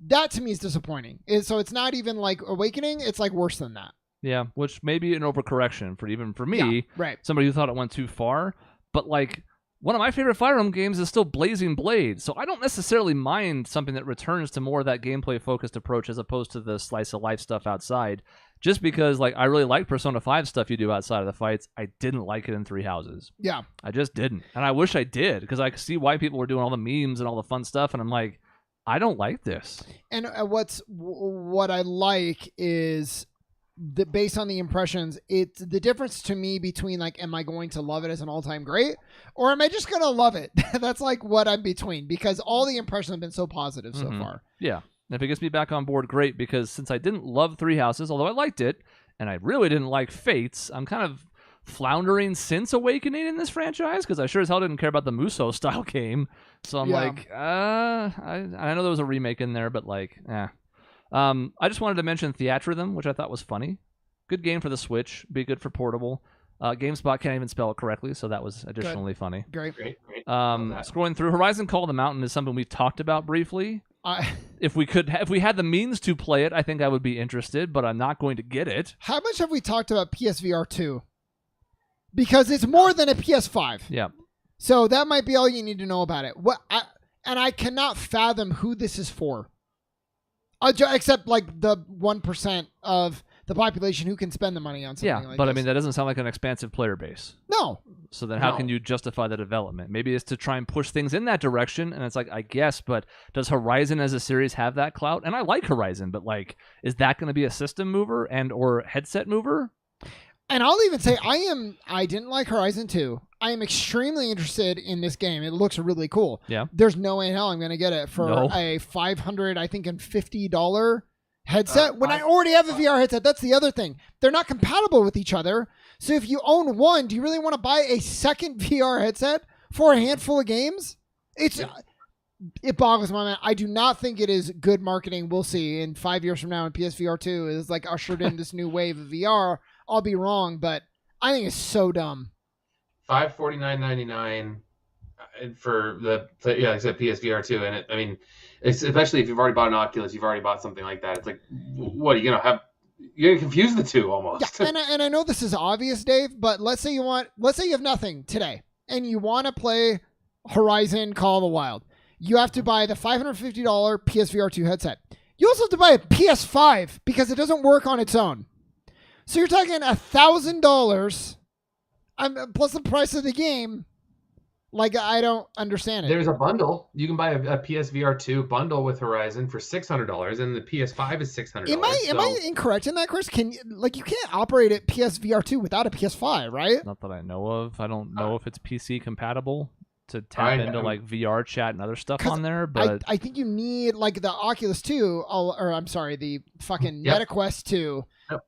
That to me is disappointing. So it's not even like Awakening. It's like worse than that. Yeah, which may be an overcorrection for me, Yeah, right. Somebody who thought it went too far. But like, one of my favorite Fire Emblem games is still Blazing Blade, so I don't necessarily mind something that returns to more of that gameplay-focused approach as opposed to the slice-of-life stuff outside, just because like I really like Persona 5 stuff you do outside of the fights. I didn't like it in Three Houses. Yeah. I just didn't, and I wish I did, because I could see why people were doing all the memes and all the fun stuff, and I'm like, I don't like this. And what I like is based on the impressions, it's the difference to me between like, am I going to love it as an all-time great, or am I just going to love it? That's like what I'm between, because all the impressions have been so positive so far. Yeah. And if it gets me back on board, great, because since I didn't love Three Houses, although I liked it, and I really didn't like Fates, I'm kind of floundering since Awakening in this franchise, because I sure as hell didn't care about the Muso style game. So I'm like, I know there was a remake in there, but like, I just wanted to mention Theatrhythm, which I thought was funny. Good game for the Switch. Be good for portable. GameSpot can't even spell it correctly, so that was additionally funny. Great. Scrolling through, Horizon Call of the Mountain is something we've talked about briefly. If we had the means to play it, I think I would be interested, but I'm not going to get it. How much have we talked about PSVR 2? Because it's more than a PS5. Yeah. So that might be all you need to know about it. And I cannot fathom who this is for. Except like the 1% of the population who can spend the money on something like this. But I mean, that doesn't sound like an expansive player base. No. So then how can you justify the development? Maybe it's to try and push things in that direction, and it's like, I guess, but does Horizon as a series have that clout? And I like Horizon, but like, is that going to be a system mover and or headset mover? And I'll even say I didn't like Horizon 2. I am extremely interested in this game. It looks really cool. Yeah. There's no way in hell I'm going to get it for a $500, I think, and $50 headset when I already have a VR headset. That's the other thing. They're not compatible with each other. So if you own one, do you really want to buy a second VR headset for a handful of games? It boggles my mind. I do not think it is good marketing. We'll see. In 5 years from now, when PSVR 2 is like ushered in this new wave of VR, I'll be wrong, but I think it's so dumb. $549.99 for like I said, PSVR 2, and I mean, it's especially if you've already bought an Oculus, you've already bought something like that. It's like, what are you gonna have? You're gonna confuse the two almost. Yeah, and I know this is obvious, Dave, but let's say you have nothing today, and you want to play Horizon Call of the Wild. You have to buy the $550 PSVR 2 headset. You also have to buy a PS5 because it doesn't work on its own. So you're talking $1,000 plus the price of the game. Like, I don't understand it. There's a bundle. You can buy a PSVR 2 bundle with Horizon for $600, and the PS5 is $600. Am I incorrect in that, Chris? You can't operate at PSVR 2 without a PS5, right? Not that I know of. I don't know if it's PC compatible to tap into like VR chat and other stuff on there, but I think you need like the Oculus 2, or I'm sorry, the fucking MetaQuest 2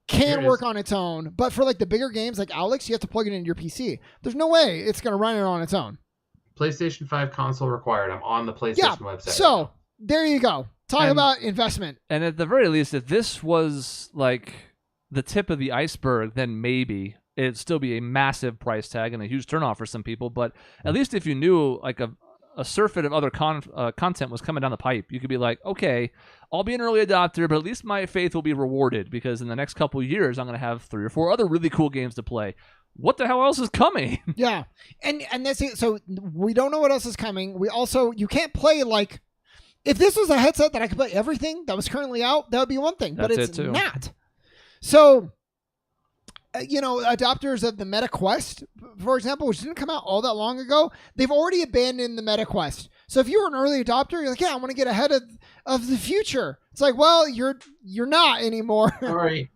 can work on its own, but for like the bigger games like Alex, you have to plug it into your PC. There's no way it's going to run it on its own. PlayStation 5 console required. I'm on the PlayStation website. So there you go. Talk about investment. And at the very least, if this was like the tip of the iceberg, then maybe it'd still be a massive price tag and a huge turnoff for some people. But at least if you knew like a a surfeit of other content was coming down the pipe, you could be like, okay, I'll be an early adopter, but at least my faith will be rewarded because in the next couple of years, I'm going to have 3 or 4 other really cool games to play. What the hell else is coming? Yeah. And that's it. So we don't know what else is coming. We also, you can't play like, if this was a headset that I could play everything that was currently out, that would be one thing, but it's not. So, adopters of the Meta Quest, for example, which didn't come out all that long ago, they've already abandoned the Meta Quest. So if you were an early adopter, you're like, yeah, I want to get ahead of the future. It's like, well, you're not anymore. Sorry.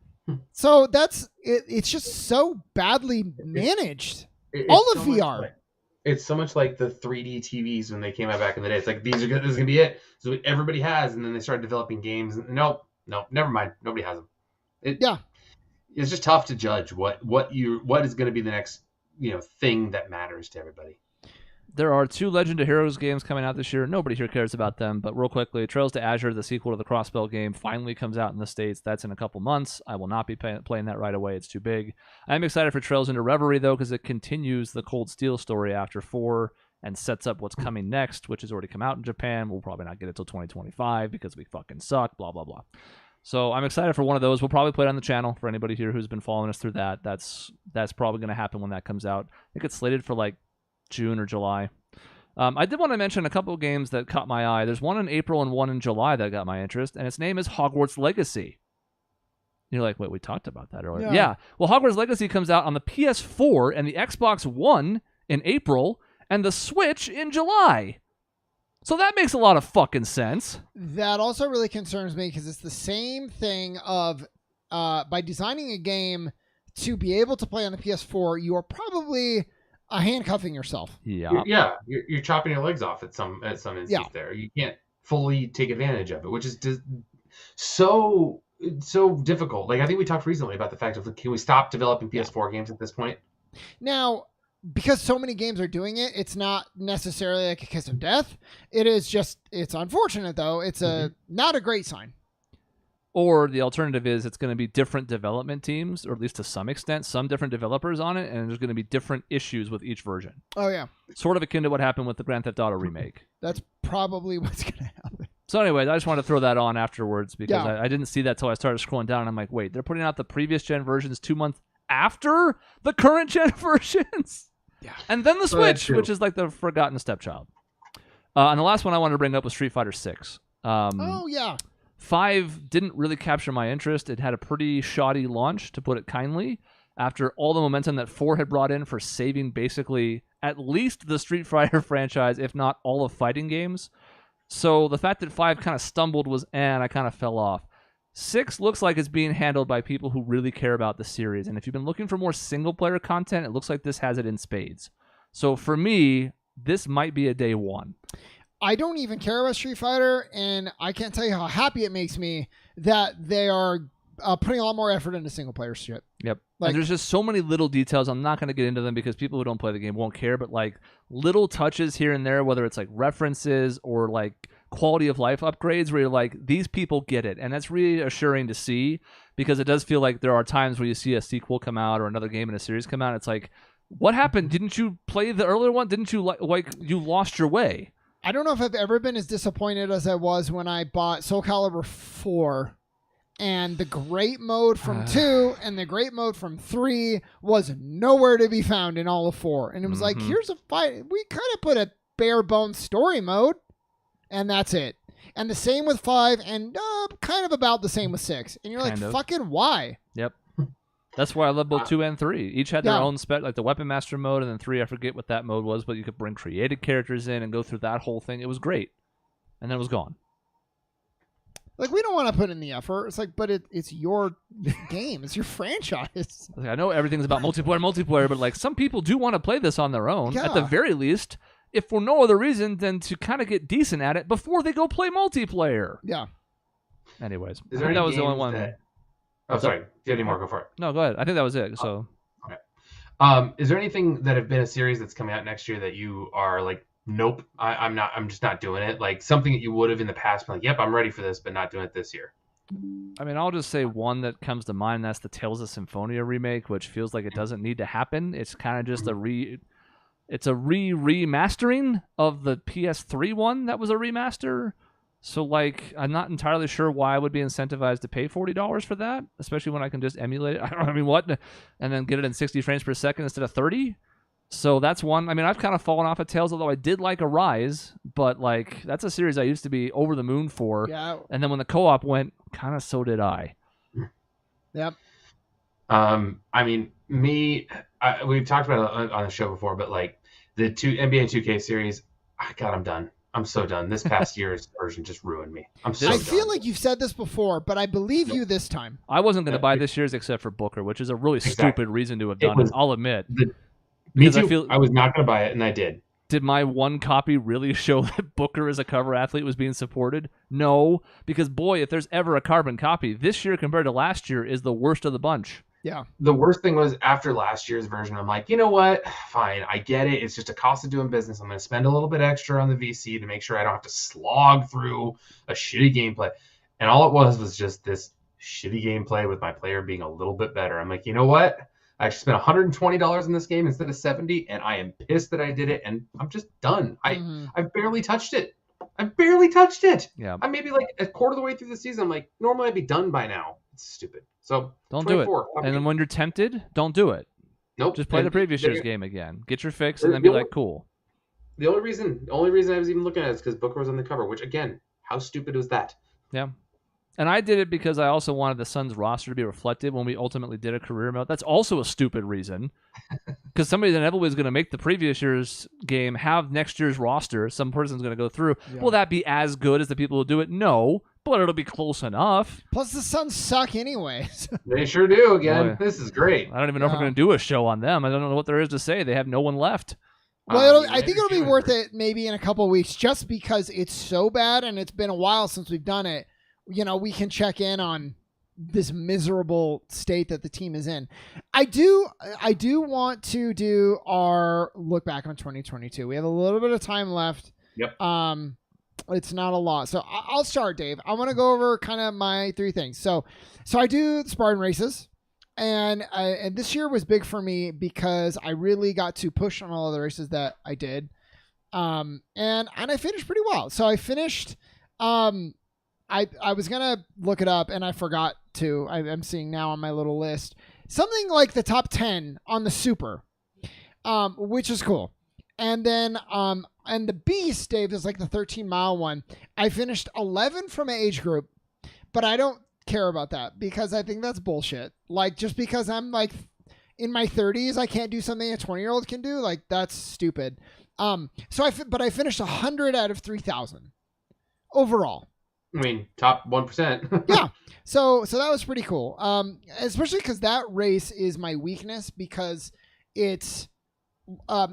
So that's it. It's just so badly managed. All of VR. It's so much like the 3D TVs when they came out back in the day. It's like, these are good. This is gonna be it. So everybody has, and then they started developing games. Nope, never mind. Nobody has them. It's just tough to judge what is going to be the next thing that matters to everybody. There are 2 Legend of Heroes games coming out this year. Nobody here cares about them, but real quickly, Trails to Azure, the sequel to the Crossbell game, finally comes out in the States. That's in a couple months. I will not be playing that right away. It's too big. I'm excited for Trails into Reverie, though, because it continues the Cold Steel story after 4 and sets up what's coming next, which has already come out in Japan. We'll probably not get it till 2025 because we fucking suck, blah, blah, blah. So I'm excited for one of those. We'll probably play it on the channel for anybody here who's been following us through that. That's probably going to happen when that comes out. I think it's slated for like June or July. I did want to mention a couple of games that caught my eye. There's one in April and one in July that got my interest, and its name is Hogwarts Legacy. You're like, wait, we talked about that earlier. Yeah. Well, Hogwarts Legacy comes out on the PS4 and the Xbox One in April, and the Switch in July. So that makes a lot of fucking sense. That also really concerns me because it's the same thing of by designing a game to be able to play on the PS4, you are probably handcuffing yourself. Yeah. You're chopping your legs off at some instance there. You can't fully take advantage of it, which is so difficult. Like I think we talked recently about the fact of can we stop developing PS4 games at this point? Now, because so many games are doing it, it's not necessarily like a kiss of death. It is just, it's unfortunate though. It's not a great sign. Or the alternative is it's going to be different development teams, or at least to some extent, some different developers on it, and there's going to be different issues with each version. Oh, yeah. Sort of akin to what happened with the Grand Theft Auto remake. That's probably what's going to happen. So anyways, I just wanted to throw that on afterwards because I didn't see that till I started scrolling down, and I'm like, wait, they're putting out the previous gen versions 2 months after the current gen versions? Yeah. And then the Switch, which is like the forgotten stepchild. And the last one I wanted to bring up was Street Fighter 6. Oh, yeah. 5 didn't really capture my interest. It had a pretty shoddy launch, to put it kindly, after all the momentum that 4 had brought in for saving basically at least the Street Fighter franchise, if not all of fighting games. So the fact that 5 kind of stumbled was, and I kind of fell off. 6 looks like it's being handled by people who really care about the series, and if you've been looking for more single-player content, it looks like this has it in spades. So for me, this might be a day one. I don't even care about Street Fighter, and I can't tell you how happy it makes me that they are putting a lot more effort into single-player shit. Yep. And there's just so many little details. I'm not going to get into them because people who don't play the game won't care, but like little touches here and there, whether it's like references or like quality of life upgrades where you're like, these people get it. And that's reassuring to see because it does feel like there are times where you see a sequel come out or another game in a series come out. It's like, what happened? Didn't you play the earlier one? Didn't you like you lost your way? I don't know if I've ever been as disappointed as I was when I bought Soul Calibur 4 and the great mode from 2 and the great mode from 3 was nowhere to be found in all of 4. And it was like, here's a fight. We kind of put a bare bones story mode and that's it. And the same with 5 and kind of about the same with 6. And you're like, fucking why? Yep. That's why I love both 2 and 3. Each had their own spec, like the Weapon Master mode, and then 3, I forget what that mode was, but you could bring created characters in and go through that whole thing. It was great. And then it was gone. Like, we don't want to put in the effort. It's like, but it's your game. It's your franchise. Like, I know everything's about multiplayer, but like some people do want to play this on their own. Yeah. At the very least, if for no other reason than to kind of get decent at it before they go play multiplayer. Yeah. Anyways, I think that was the only one. Oh, sorry. Do you have any more? Go for it. No, go ahead. I think that was it. So, okay. Is there anything that have been a series that's coming out next year that you are like, nope, I'm just not doing it? Like something that you would have in the past been like, yep, I'm ready for this, but not doing it this year. I mean, I'll just say one that comes to mind. That's the Tales of Symphonia remake, which feels like it doesn't need to happen. It's kind of just it's a remastering of the PS3 one that was a remaster. So, like, I'm not entirely sure why I would be incentivized to pay $40 for that, especially when I can just emulate it. I mean, what? And then get it in 60 frames per second instead of 30? So that's one. I mean, I've kind of fallen off of Tales, although I did like Arise, but, like, that's a series I used to be over the moon for. Yeah. And then when the co-op went, kind of so did I. Yep. I mean, we've talked about it on the show before, but, like, the NBA 2K series, God, I'm done. I'm so done. This past year's version just ruined me. I feel like you've said this before, but I believe you this time. I wasn't going to buy this year's except for Booker, which is a really stupid reason to have done it. I'll admit. Me too. I was not going to buy it, and I did. Did my one copy really show that Booker as a cover athlete was being supported? No, because boy, if there's ever a carbon copy, this year compared to last year is the worst of the bunch. Yeah. The worst thing was after last year's version, I'm like, you know what? Fine. I get it. It's just a cost of doing business. I'm going to spend a little bit extra on the VC to make sure I don't have to slog through a shitty gameplay. And all it was just this shitty gameplay with my player being a little bit better. I'm like, you know what? I actually spent $120 in this game instead of $70, and I am pissed that I did it, and I'm just done. I've barely touched it. Yeah. I'm maybe like a quarter of the way through the season. I'm like, normally I'd be done by now. It's stupid. So don't do it. And then when you're tempted, don't do it. Nope. Just play the previous year's game again. Get your fix and then be like, cool. The only reason I was even looking at it is because Booker was on the cover, which again, how stupid was that? Yeah. And I did it because I also wanted the Suns roster to be reflected when we ultimately did a career mode. That's also a stupid reason. Because somebody inevitably is going to make the previous year's game have next year's roster. Some person's going to go through. Yeah. Will that be as good as the people who do it? No. But it'll be close enough. Plus, the Suns suck anyways. They sure do, again. Boy, this is great. I don't even know if we're going to do a show on them. I don't know what there is to say. They have no one left. Well, I think it'll be worth it maybe in a couple of weeks just because it's so bad and it's been a while since we've done it. You know, we can check in on this miserable state that the team is in. I do want to do our look back on 2022. We have a little bit of time left. Yep. It's not a lot. So I'll start, Dave. I want to go over kind of my three things. So I do the Spartan races, and this year was big for me because I really got to push on all of the races that I did. And I finished pretty well. So I finished, I was going to look it up and I forgot to. I'm seeing now on my little list something like the top 10 on the Super, which is cool. And then, and the Beast, Dave, is like the 13-mile one. I finished 11 from my age group, but I don't care about that because I think that's bullshit. Like, just because I'm like in my 30s, I can't do something a 20-year-old can do. Like, that's stupid. But I finished 100 out of 3,000 overall. I mean, top 1%. Yeah. So that was pretty cool. Especially because that race is my weakness because it's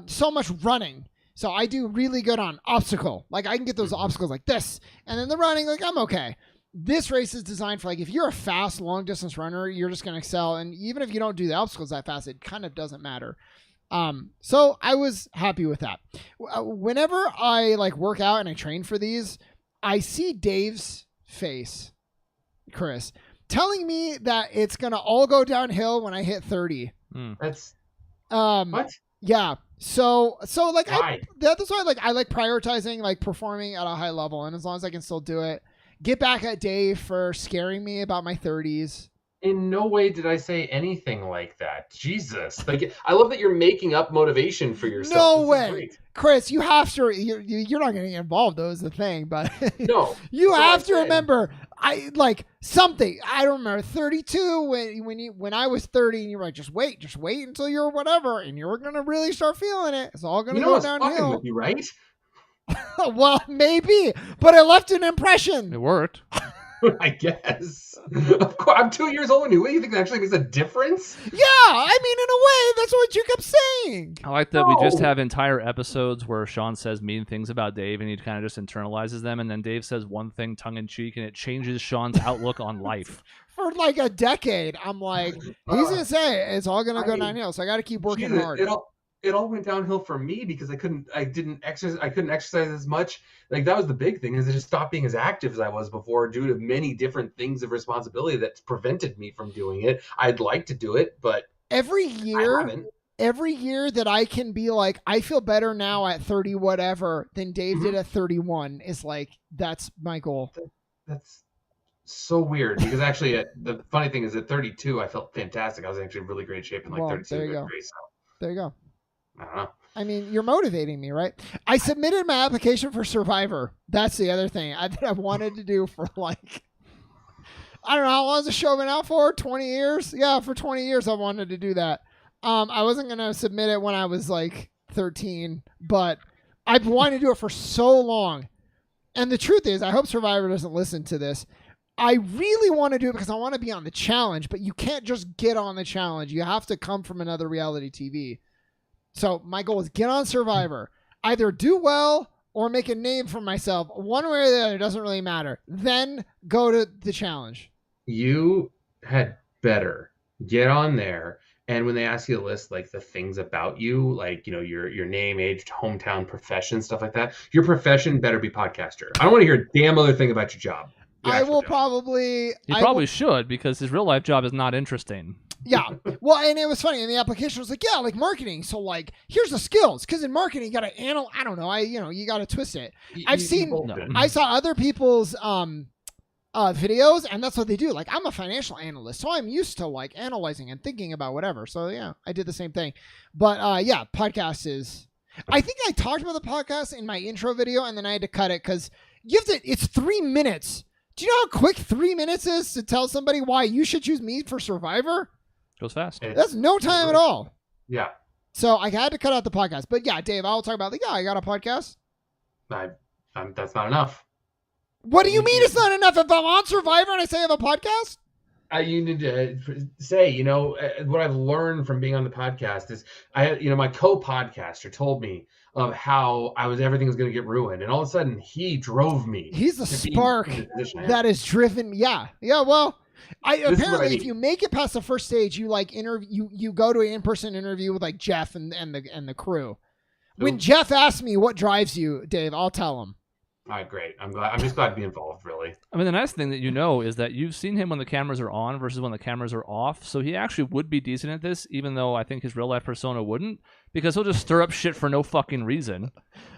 so much running. So I do really good on obstacle. Like I can get those obstacles like this. And then the running, like I'm okay. This race is designed for like, if you're a fast long distance runner, you're just going to excel. And even if you don't do the obstacles that fast, it kind of doesn't matter. So I was happy with that. Whenever I like work out and I train for these, I see Dave's face, Chris, telling me that it's going to all go downhill when I hit 30. That's what? Yeah. So like that's why I like prioritizing like performing at a high level, and as long as I can still do it, get back at Dave for scaring me about my 30s. In no way did I say anything like that. Jesus. Like, I love that you're making up motivation for yourself. No way. Chris, you have to, you're not going to get involved, though, is the thing, but no, you have to remember, I don't remember 32 when I was 30 and you were like, just wait until you're whatever. And you're going to really start feeling it. It's all going to go downhill. With you, right? Well, maybe, but it left an impression. It worked. I guess. Of course, I'm 2 years older than you. What do you think that actually makes a difference? Yeah, I mean, in a way, that's what you kept saying. I like that we just have entire episodes where Sean says mean things about Dave and he kind of just internalizes them, and then Dave says one thing tongue-in-cheek and it changes Sean's outlook on life. For like a decade, I'm like, he's going to say it's all going to go downhill, so I got to keep working hard. It all went downhill for me because I couldn't exercise as much. Like that was the big thing, is I just stopped being as active as I was before due to many different things of responsibility that prevented me from doing it. I'd like to do it, but every year every year that I can be like, I feel better now at 30 whatever than Dave did at 31 is like, that's my goal. That's so weird because actually the funny thing is at 32 I felt fantastic. I was actually in really great shape in like 32. There you go. So. There you go. I don't know. I mean, you're motivating me, right? I submitted my application for Survivor. That's the other thing that I wanted to do for like, I don't know how long has the show been out for? 20 years? Yeah, for 20 years I wanted to do that. I wasn't going to submit it when I was like 13, but I've wanted to do it for so long. And the truth is, I hope Survivor doesn't listen to this. I really want to do it because I want to be on the challenge, but you can't just get on the challenge. You have to come from another reality TV. So my goal is get on Survivor, either do well or make a name for myself. One way or the other, doesn't really matter. Then go to the challenge. You had better get on there. And when they ask you to list like the things about you, like, you know, your name, age, hometown, profession, stuff like that, your profession better be podcaster. I don't want to hear a damn other thing about your job. I will probably... He probably should, because his real life job is not interesting. Yeah. Well, and it was funny. And the application was like, yeah, like marketing. So like, here's the skills. Because in marketing, you got to analyze. I don't know. You got to twist it. I saw other people's videos, and that's what they do. Like, I'm a financial analyst, so I'm used to like analyzing and thinking about whatever. So yeah, I did the same thing. But yeah, podcast is... I think I talked about the podcast in my intro video, and then I had to cut it because it's 3 minutes. Do you know how quick 3 minutes is to tell somebody why you should choose me for Survivor? Goes fast. That's no time at all. Yeah. So I had to cut out the podcast. But yeah, Dave, I'll talk about I got a podcast. That's not enough. What do you mean it's not enough? If I'm on Survivor and I say I have a podcast? You need to say, what I've learned from being on the podcast is my co-podcaster told me of how everything was going to get ruined. And all of a sudden he drove me. He's the spark that has driven me. Yeah. Yeah. Well, apparently if you make it past the first stage, you like you go to an in-person interview with like Jeff and the crew. When Jeff asks me what drives you, Dave, I'll tell him. All right, great. I'm just glad to be involved, really. I mean, the nice thing that is that you've seen him when the cameras are on versus when the cameras are off. So he actually would be decent at this, even though I think his real life persona wouldn't, because he'll just stir up shit for no fucking reason.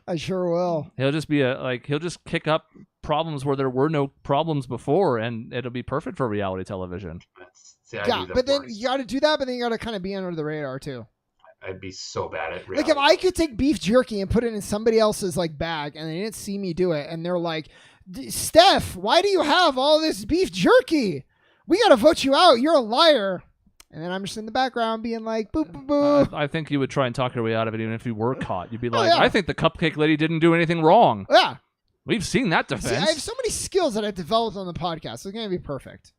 I sure will. He'll just be he'll just kick up problems where there were no problems before, and it'll be perfect for reality television. But then you got to do that, but then you got to kind of be under the radar too. I'd be so bad at reality. Like if I could take beef jerky and put it in somebody else's like bag and they didn't see me do it and they're like, Steph, why do you have all this beef jerky? We got to vote you out. You're a liar. And then I'm just in the background being like, boop, boop, boop. I think you would try and talk your way out of it even if you were caught. You'd be like, I think the cupcake lady didn't do anything wrong. Yeah. We've seen that defense. See, I have so many skills that I've developed on the podcast. It's going to be perfect.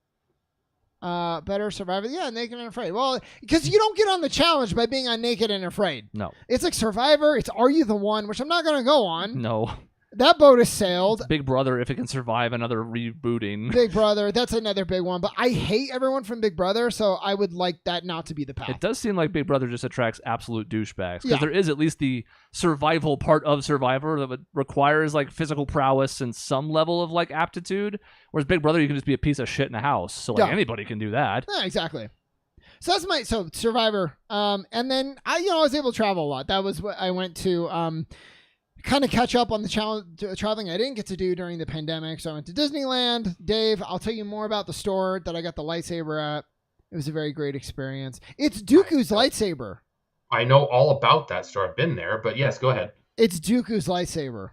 Better Survivor. Yeah, Naked and Afraid. Well, because you don't get on the challenge by being on Naked and Afraid. No. It's like Survivor. It's Are You the One, which I'm not going to go on. No. That boat is sailed. It's Big Brother, if it can survive another rebooting. Big Brother, that's another big one. But I hate everyone from Big Brother, so I would like that not to be the path. It does seem like Big Brother just attracts absolute douchebags. Because there is at least the survival part of Survivor that requires like physical prowess and some level of like aptitude. Whereas Big Brother, you can just be a piece of shit in a house. So like anybody can do that. Yeah, exactly. So that's Survivor. And then I was able to travel a lot. That was what I went to kind of catch up on the traveling I didn't get to do during the pandemic. So I went to Disneyland. Dave, I'll tell you more about the store that I got the lightsaber at. It was a very great experience. It's Dooku's lightsaber. I know all about that store. I've been there, but yes, go ahead. It's Dooku's lightsaber.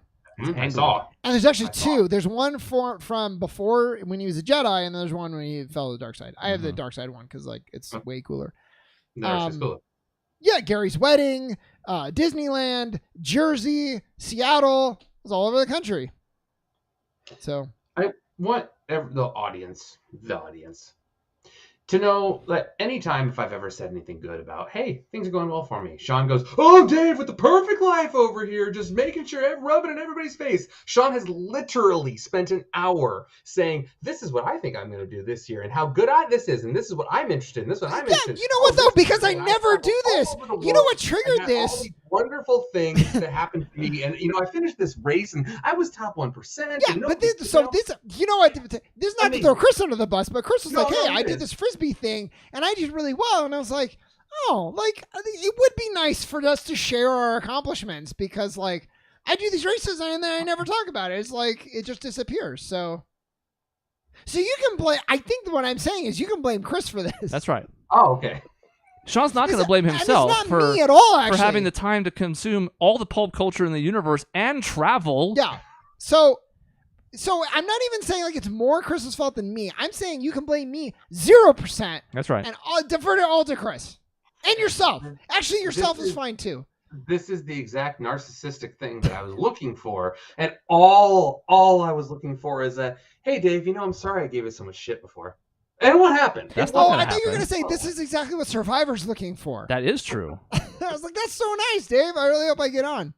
I saw. And there's actually two. There's one from before when he was a Jedi, and there's one when he fell to the dark side. I have the dark side one because like it's way cooler. No, it's cooler. Yeah, Gary's wedding, Disneyland, Jersey, Seattle. It was all over the country. So I want the audience to know that anytime if I've ever said anything good about, hey, things are going well for me, Sean goes, oh, Dave, with the perfect life over here, just making sure, rubbing it in everybody's face. Sean has literally spent an hour saying, this is what I think I'm going to do this year and how good this is, and this is what I'm interested in, this is what I'm interested in. You know what, though? Because I never do this. You know what triggered this? All these wonderful things that happened to me, and, I finished this race, and I was top 1%. Yeah, but this is not to throw Chris under the bus, but Chris was I did this Frisbee thing, and I did really well, and I was like, Oh, like it would be nice for us to share our accomplishments because, like, I do these races and then I never talk about it. It's like it just disappears. So you can blame. I think what I'm saying is you can blame Chris for this. That's right. Oh, okay. Sean's not going to blame himself and it's not for me at all, actually. for having the time to consume all the pulp culture in the universe and travel. Yeah. So I'm not even saying like it's more Chris's fault than me. I'm saying you can blame me 0%. That's right. And divert it all to Chris and yourself. Actually, yourself is fine too. This is the exact narcissistic thing that I was looking for, and all I was looking for is that, hey, Dave, I'm sorry I gave you so much shit before. And what happened? That's not gonna I thought you were happen. going to say this is exactly what Survivor's looking for. That is true. I was like, that's so nice, Dave. I really hope I get on.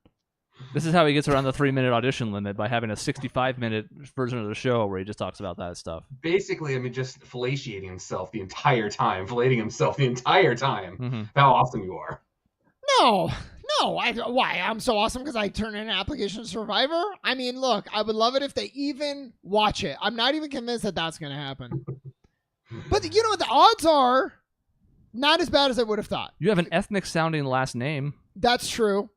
This is how he gets around the 3-minute audition limit, by having a 65-minute version of the show where he just talks about that stuff. Basically, just fellatiating himself the entire time, filleting himself the entire time. Mm-hmm. How awesome you are. No. Why? I'm so awesome because I turn in an application to Survivor? I mean, look, I would love it if they even watch it. I'm not even convinced that that's going to happen. But you know what? The odds are not as bad as I would have thought. You have an ethnic-sounding last name. That's true.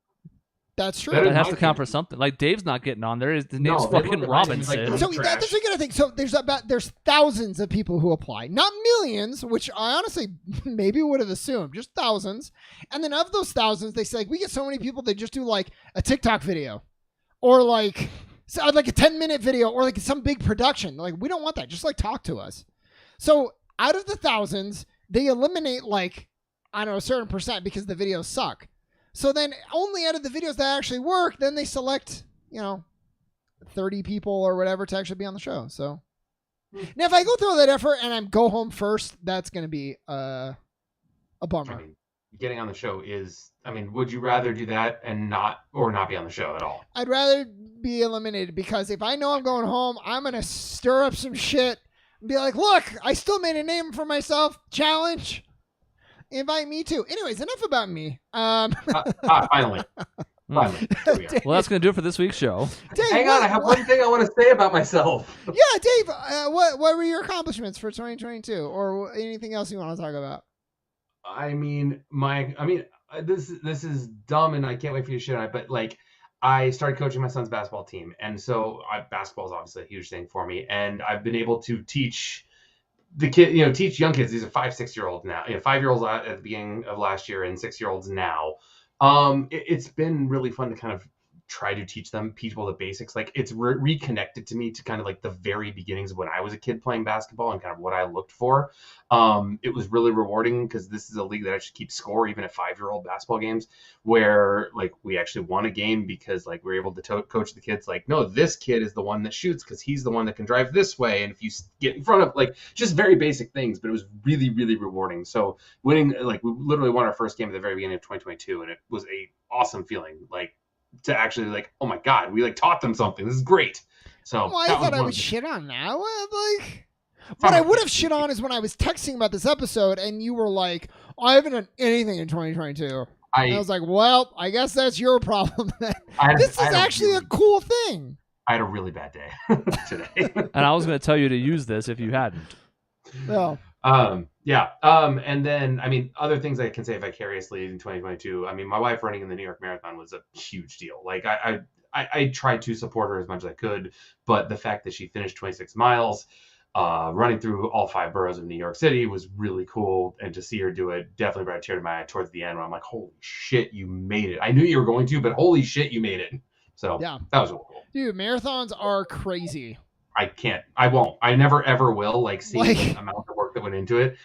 That's true. That That is has my to count for opinion. something. Like, Dave's not getting on there. His No, name's they fucking look at my name Robinson. like So trash. that's what you gotta think. So there's thousands of people who apply, not millions, which I honestly maybe would have assumed, just thousands. And then of those thousands, they say like we get so many people they just do like a TikTok video, or like a 10-minute video, or like some big production. Like we don't want that. Just like talk to us. So out of the thousands, they eliminate like I don't know a certain percent because the videos suck. So then only out of the videos that actually work, then they select 30 people or whatever to actually be on the show. So now if I go through all that effort and I go home first, that's going to be a bummer. I mean, getting on the show is, would you rather do that and not be on the show at all? I'd rather be eliminated because if I know I'm going home, I'm going to stir up some shit and be like, look, I still made a name for myself. Challenge. Invite me too. Anyways, enough about me. Finally. Finally. Here we are. Well, that's going to do it for this week's show. Dave, Hang on, I have one thing I want to say about myself. Yeah, Dave, what were your accomplishments for 2022 or anything else you want to talk about? This is dumb and I can't wait for you to shit on it, but like I started coaching my son's basketball team, and so basketball is obviously a huge thing for me, and I've been able to teach the kid, teach young kids. These are 5-6-year-olds now, 5-year-olds at the beginning of last year and 6-year-olds now. It's been really fun to kind of try to teach people the basics. Like it's reconnected to me to kind of like the very beginnings of when I was a kid playing basketball and kind of what I looked for. It was really rewarding because this is a league that actually keeps score even at 5-year-old basketball games, where like we actually won a game because like we're able to coach the kids like, no, this kid is the one that shoots because he's the one that can drive this way, and if you get in front of like just very basic things, but it was really, really rewarding. So winning, like we literally won our first game at the very beginning of 2022, and it was a awesome feeling, like to actually like, oh my god, we like taught them something. This is great. So I thought I would shit on that. What I would have shit on is when I was texting about this episode and you were like, I haven't done anything in 2022. And I was like, well, I guess that's your problem then. This is actually a cool thing. I had a really bad day today. And I was going to tell you to use this if you hadn't. No. And then, other things I can say vicariously in 2022. My wife running in the New York Marathon was a huge deal. Like I tried to support her as much as I could, but the fact that she finished 26 miles, running through all 5 boroughs of New York City was really cool. And to see her do it definitely brought a tear to my eye towards the end, where I'm like, holy shit, you made it. I knew you were going to, but holy shit, you made it. So yeah, that was really cool. Dude, marathons are crazy. I won't. I never ever will. Like seeing the amount of work that went into it.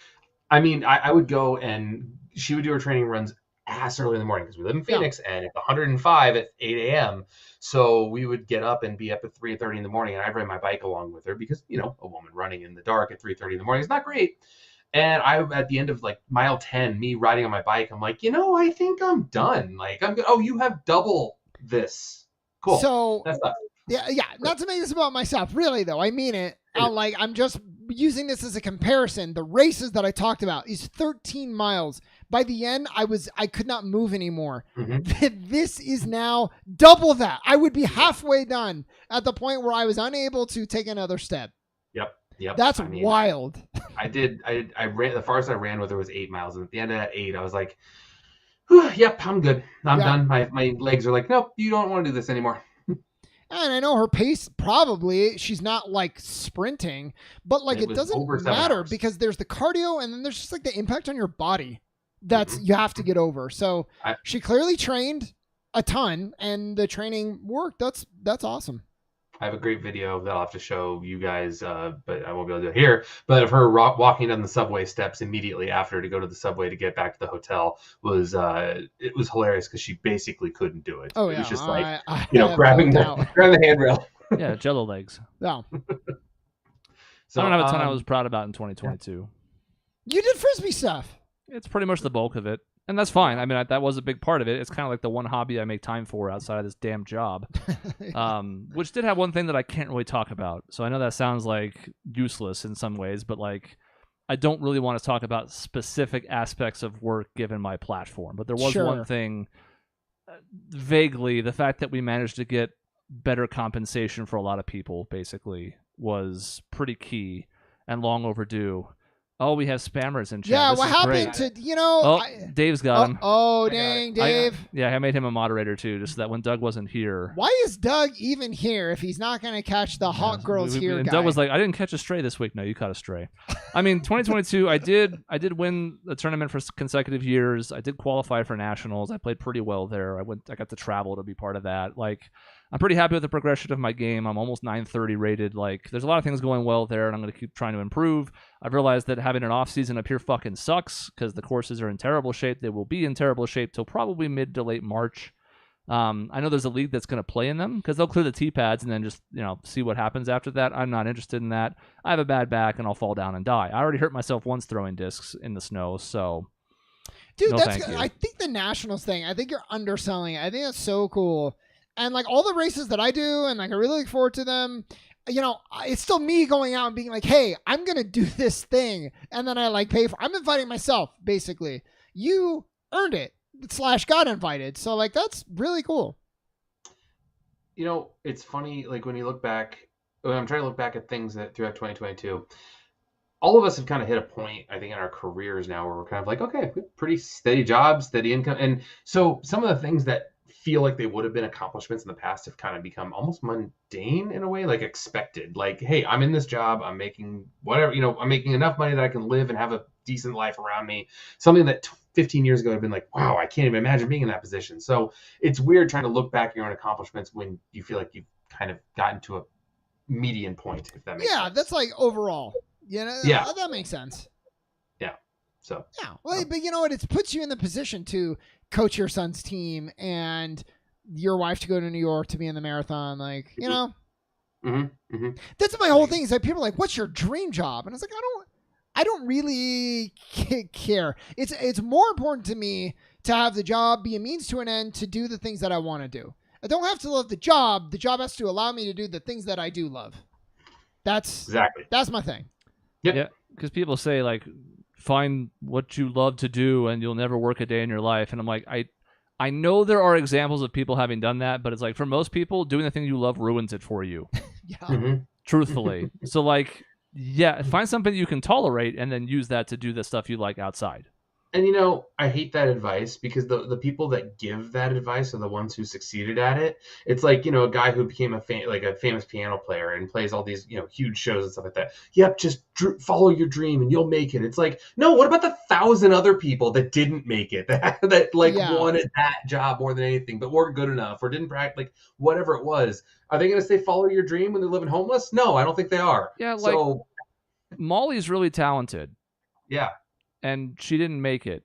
I would go and she would do her training runs ass early in the morning because we live in Phoenix and it's 105 at 8 a.m. So we would get up and be up at 3:30 in the morning, and I'd ride my bike along with her because, a woman running in the dark at 3:30 in the morning is not great. And at the end of like mile 10, me riding on my bike, I'm like, I think I'm done. Like you have double this. Cool. So that's not. Yeah. Not to make this about myself, really though. I mean it. I'm just using this as a comparison. The races that I talked about is 13 miles. By the end, I could not move anymore. Mm-hmm. This is now double that. I would be halfway done at the point where I was unable to take another step. Yep. That's wild. I did. I ran. The farthest I ran with her was 8 miles, and at the end of that 8, I was like, whew, "Yep, I'm good. I'm done." My legs are like, "Nope, you don't want to do this anymore." And I know her pace, probably, she's not like sprinting, but like it doesn't matter because there's the cardio and then there's just like the impact on your body that's you have to get over. So she clearly trained a ton and the training worked. That's awesome. I have a great video that I'll have to show you guys, but I won't be able to do it here. But of her walking down the subway steps immediately after to go to the subway to get back to the hotel was it was hilarious because she basically couldn't do it. Oh, it yeah. was just like, grabbing the handrail. Yeah, Jello legs. Yeah. So I don't have a ton I was proud about in 2022. Yeah. You did Frisbee stuff. It's pretty much the bulk of it. And that's fine. I mean, that was a big part of it. It's kind of like the one hobby I make time for outside of this damn job, which did have one thing that I can't really talk about. So I know that sounds like useless in some ways, but like I don't really want to talk about specific aspects of work given my platform. But there was one thing, vaguely, the fact that we managed to get better compensation for a lot of people, basically, was pretty key and long overdue. Oh, we have spammers in chat. Yeah, this what happened to, Dave's got him. Oh, dang, Dave. I made him a moderator, too, just so that when Doug wasn't here. Why is Doug even here if he's not going to catch the hot girls here guy? Doug was like, I didn't catch a stray this week. No, you caught a stray. I mean, 2022, I did win the tournament for consecutive years. I did qualify for nationals. I played pretty well there. I got to travel to be part of that. Like, I'm pretty happy with the progression of my game. I'm almost 930 rated. Like, there's a lot of things going well there, and I'm going to keep trying to improve. I've realized that having an off season up here fucking sucks because the courses are in terrible shape. They will be in terrible shape till probably mid to late March. I know there's a league that's going to play in them because they'll clear the tee pads and then just see what happens after that. I'm not interested in that. I have a bad back and I'll fall down and die. I already hurt myself once throwing discs in the snow, so. Dude, that's good. I think the nationals thing, I think you're underselling it. I think that's so cool. And like all the races that I do, and like I really look forward to them, it's still me going out and being like, hey, I'm going to do this thing. And then I like pay for I'm inviting myself, basically. You earned it / got invited. So like, that's really cool. It's funny, like when you look back, when I'm trying to look back at things that throughout 2022, all of us have kind of hit a point, I think, in our careers now where we're kind of like, okay, pretty steady job, steady income. And so some of the things that feel like they would have been accomplishments in the past have kind of become almost mundane in a way, like expected. Like, hey, I'm in this job, I'm making whatever, I'm making enough money that I can live and have a decent life around me. Something that 15 years ago would have been like, wow, I can't even imagine being in that position. So it's weird trying to look back at your own accomplishments when you feel like you've kind of gotten to a median point, if that makes sense. Yeah, that's like overall. Yeah, that makes sense. Yeah. So. Yeah. Well, but you know what? It puts you in the position to coach your son's team and your wife to go to New York to be in the marathon. Like, That's my whole thing is that people are like, what's your dream job? And I was like, I don't really care. It's more important to me to have the job be a means to an end to do the things that I want to do. I don't have to love the job. The job has to allow me to do the things that I do love. That's my thing. Yep. Yeah. Because people say like, find what you love to do and you'll never work a day in your life. And I'm like, I know there are examples of people having done that, but it's like for most people, doing the thing you love ruins it for you. Yeah. Truthfully. So like, yeah, find something you can tolerate and then use that to do the stuff you like outside. And I hate that advice because the people that give that advice are the ones who succeeded at it. It's like, a guy who became a famous piano player and plays all these, huge shows and stuff like that. Yep, just follow your dream and you'll make it. It's like, no, what about the 1,000 other people that didn't make it, that wanted that job more than anything, but weren't good enough or didn't practice, like whatever it was. Are they going to say follow your dream when they're living homeless? No, I don't think they are. Yeah, like Molly's really talented. Yeah. And she didn't make it.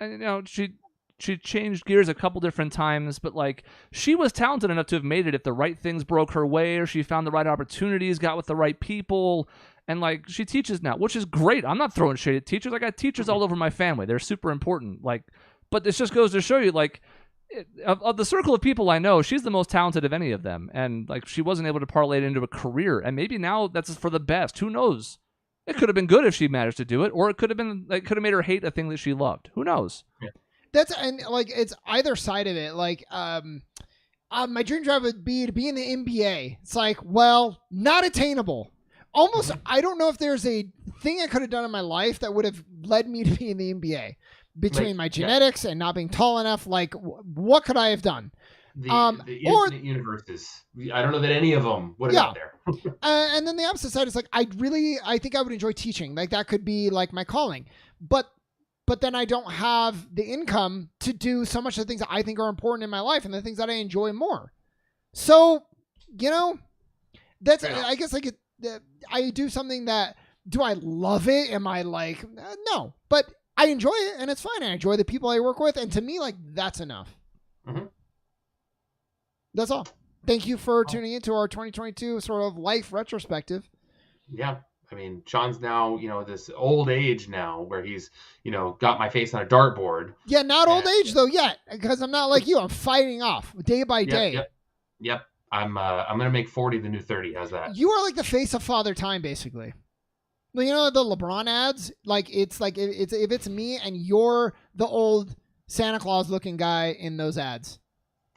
And she changed gears a couple different times, but like she was talented enough to have made it if the right things broke her way or she found the right opportunities, got with the right people, and like she teaches now, which is great. I'm not throwing shade at teachers. I got teachers all over my family. They're super important. Like, but this just goes to show you, like, of the circle of people I know, she's the most talented of any of them, and like she wasn't able to parlay it into a career, and maybe now that's for the best. Who knows? It could have been good if she managed to do it, or it could have been could have made her hate a thing that she loved. Who knows? Yeah. It's either side of it. Like, my dream job would be to be in the NBA. It's like, well, not attainable. Almost, I don't know if there's a thing I could have done in my life that would have led me to be in the NBA. Between Like, my genetics and not being tall enough, like what could I have done? The infinite universes. I don't know that any of them would have got there. And then the opposite side is like, I think I would enjoy teaching. Like that could be like my calling. But then I don't have the income to do so much of the things that I think are important in my life and the things that I enjoy more. So, that's, I guess like I do something that, do I love it? Am I like, no, but I enjoy it and it's fine. I enjoy the people I work with. And to me, like, that's enough. Mm-hmm. That's all. Thank you for tuning into our 2022 sort of life retrospective. Yeah. I mean, Sean's now, this old age now where he's, got my face on a dartboard. Yeah, not old age though yet, because I'm not like you. I'm fighting off day by day. Yep. I'm gonna make 40 the new 30. How's that? You are like the face of Father Time, basically. Well, the LeBron ads, like it's like if it's me and you're the old Santa Claus looking guy in those ads.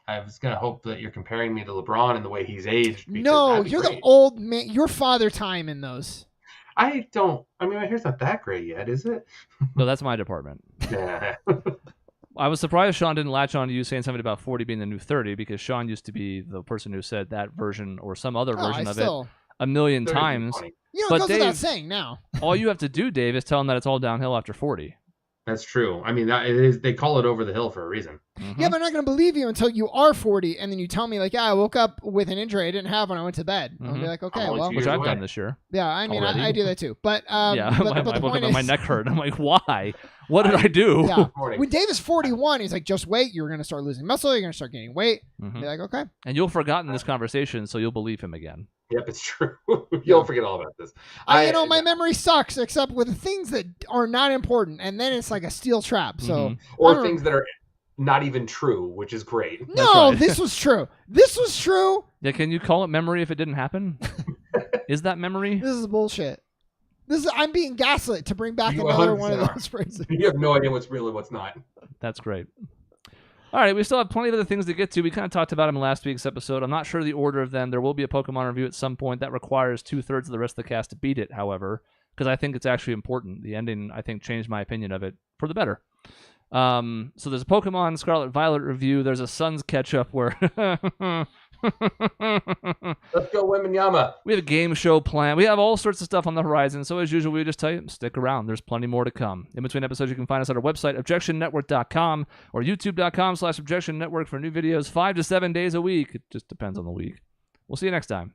I was gonna hope that you're comparing me to LeBron and the way he's aged. No, you're the old man. You're Father Time in those. I mean, my hair's not that gray yet, is it? No, that's my department. Yeah. I was surprised Sean didn't latch on to you saying something about 40 being the new 30, because Sean used to be the person who said that version or some other version of it a million times. It goes without saying now. All you have to do, Dave, is tell him that it's all downhill after 40. That's true. I mean, it is. They call it over the hill for a reason. Mm-hmm. Yeah, but I'm not going to believe you until you are 40, and then you tell me, like, I woke up with an injury I didn't have when I went to bed. Mm-hmm. I'll be like, okay, well. Which I've done this year. Yeah, I mean, I do that too. But, yeah, but I woke up and my neck hurt. I'm like, why? What did I do? Yeah. When Dave is 41, he's like, just wait. You're going to start losing muscle. You're going to start gaining weight. Mm-hmm. Be like, okay. And you'll have forgotten this conversation, so you'll believe him again. Yep, it's true. You'll forget all about this. My memory sucks, except with things that are not important, and then it's like a steel trap. So, or things that are not even true, which is great. No, this was true. This was true. Yeah, can you call it memory if it didn't happen? Is that memory? This is bullshit. I'm being gaslit to bring back another one of those phrases. You have no idea what's real and what's not. That's great. All right, we still have plenty of other things to get to. We kind of talked about them in last week's episode. I'm not sure the order of them. There will be a Pokemon review at some point. That requires 2/3 of the rest of the cast to beat it, however, because I think it's actually important. The ending, I think, changed my opinion of it for the better. So there's a Pokemon Scarlet Violet review. There's a Suns catch-up where... Let's go, Weminyama. We have a game show plan. We have all sorts of stuff on the horizon. So as usual, we just tell you, stick around. There's plenty more to come. In between episodes, you can find us at our website, objectionnetwork.com, or youtube.com/objectionnetwork for new videos 5 to 7 days a week. It just depends on the week. We'll see you next time.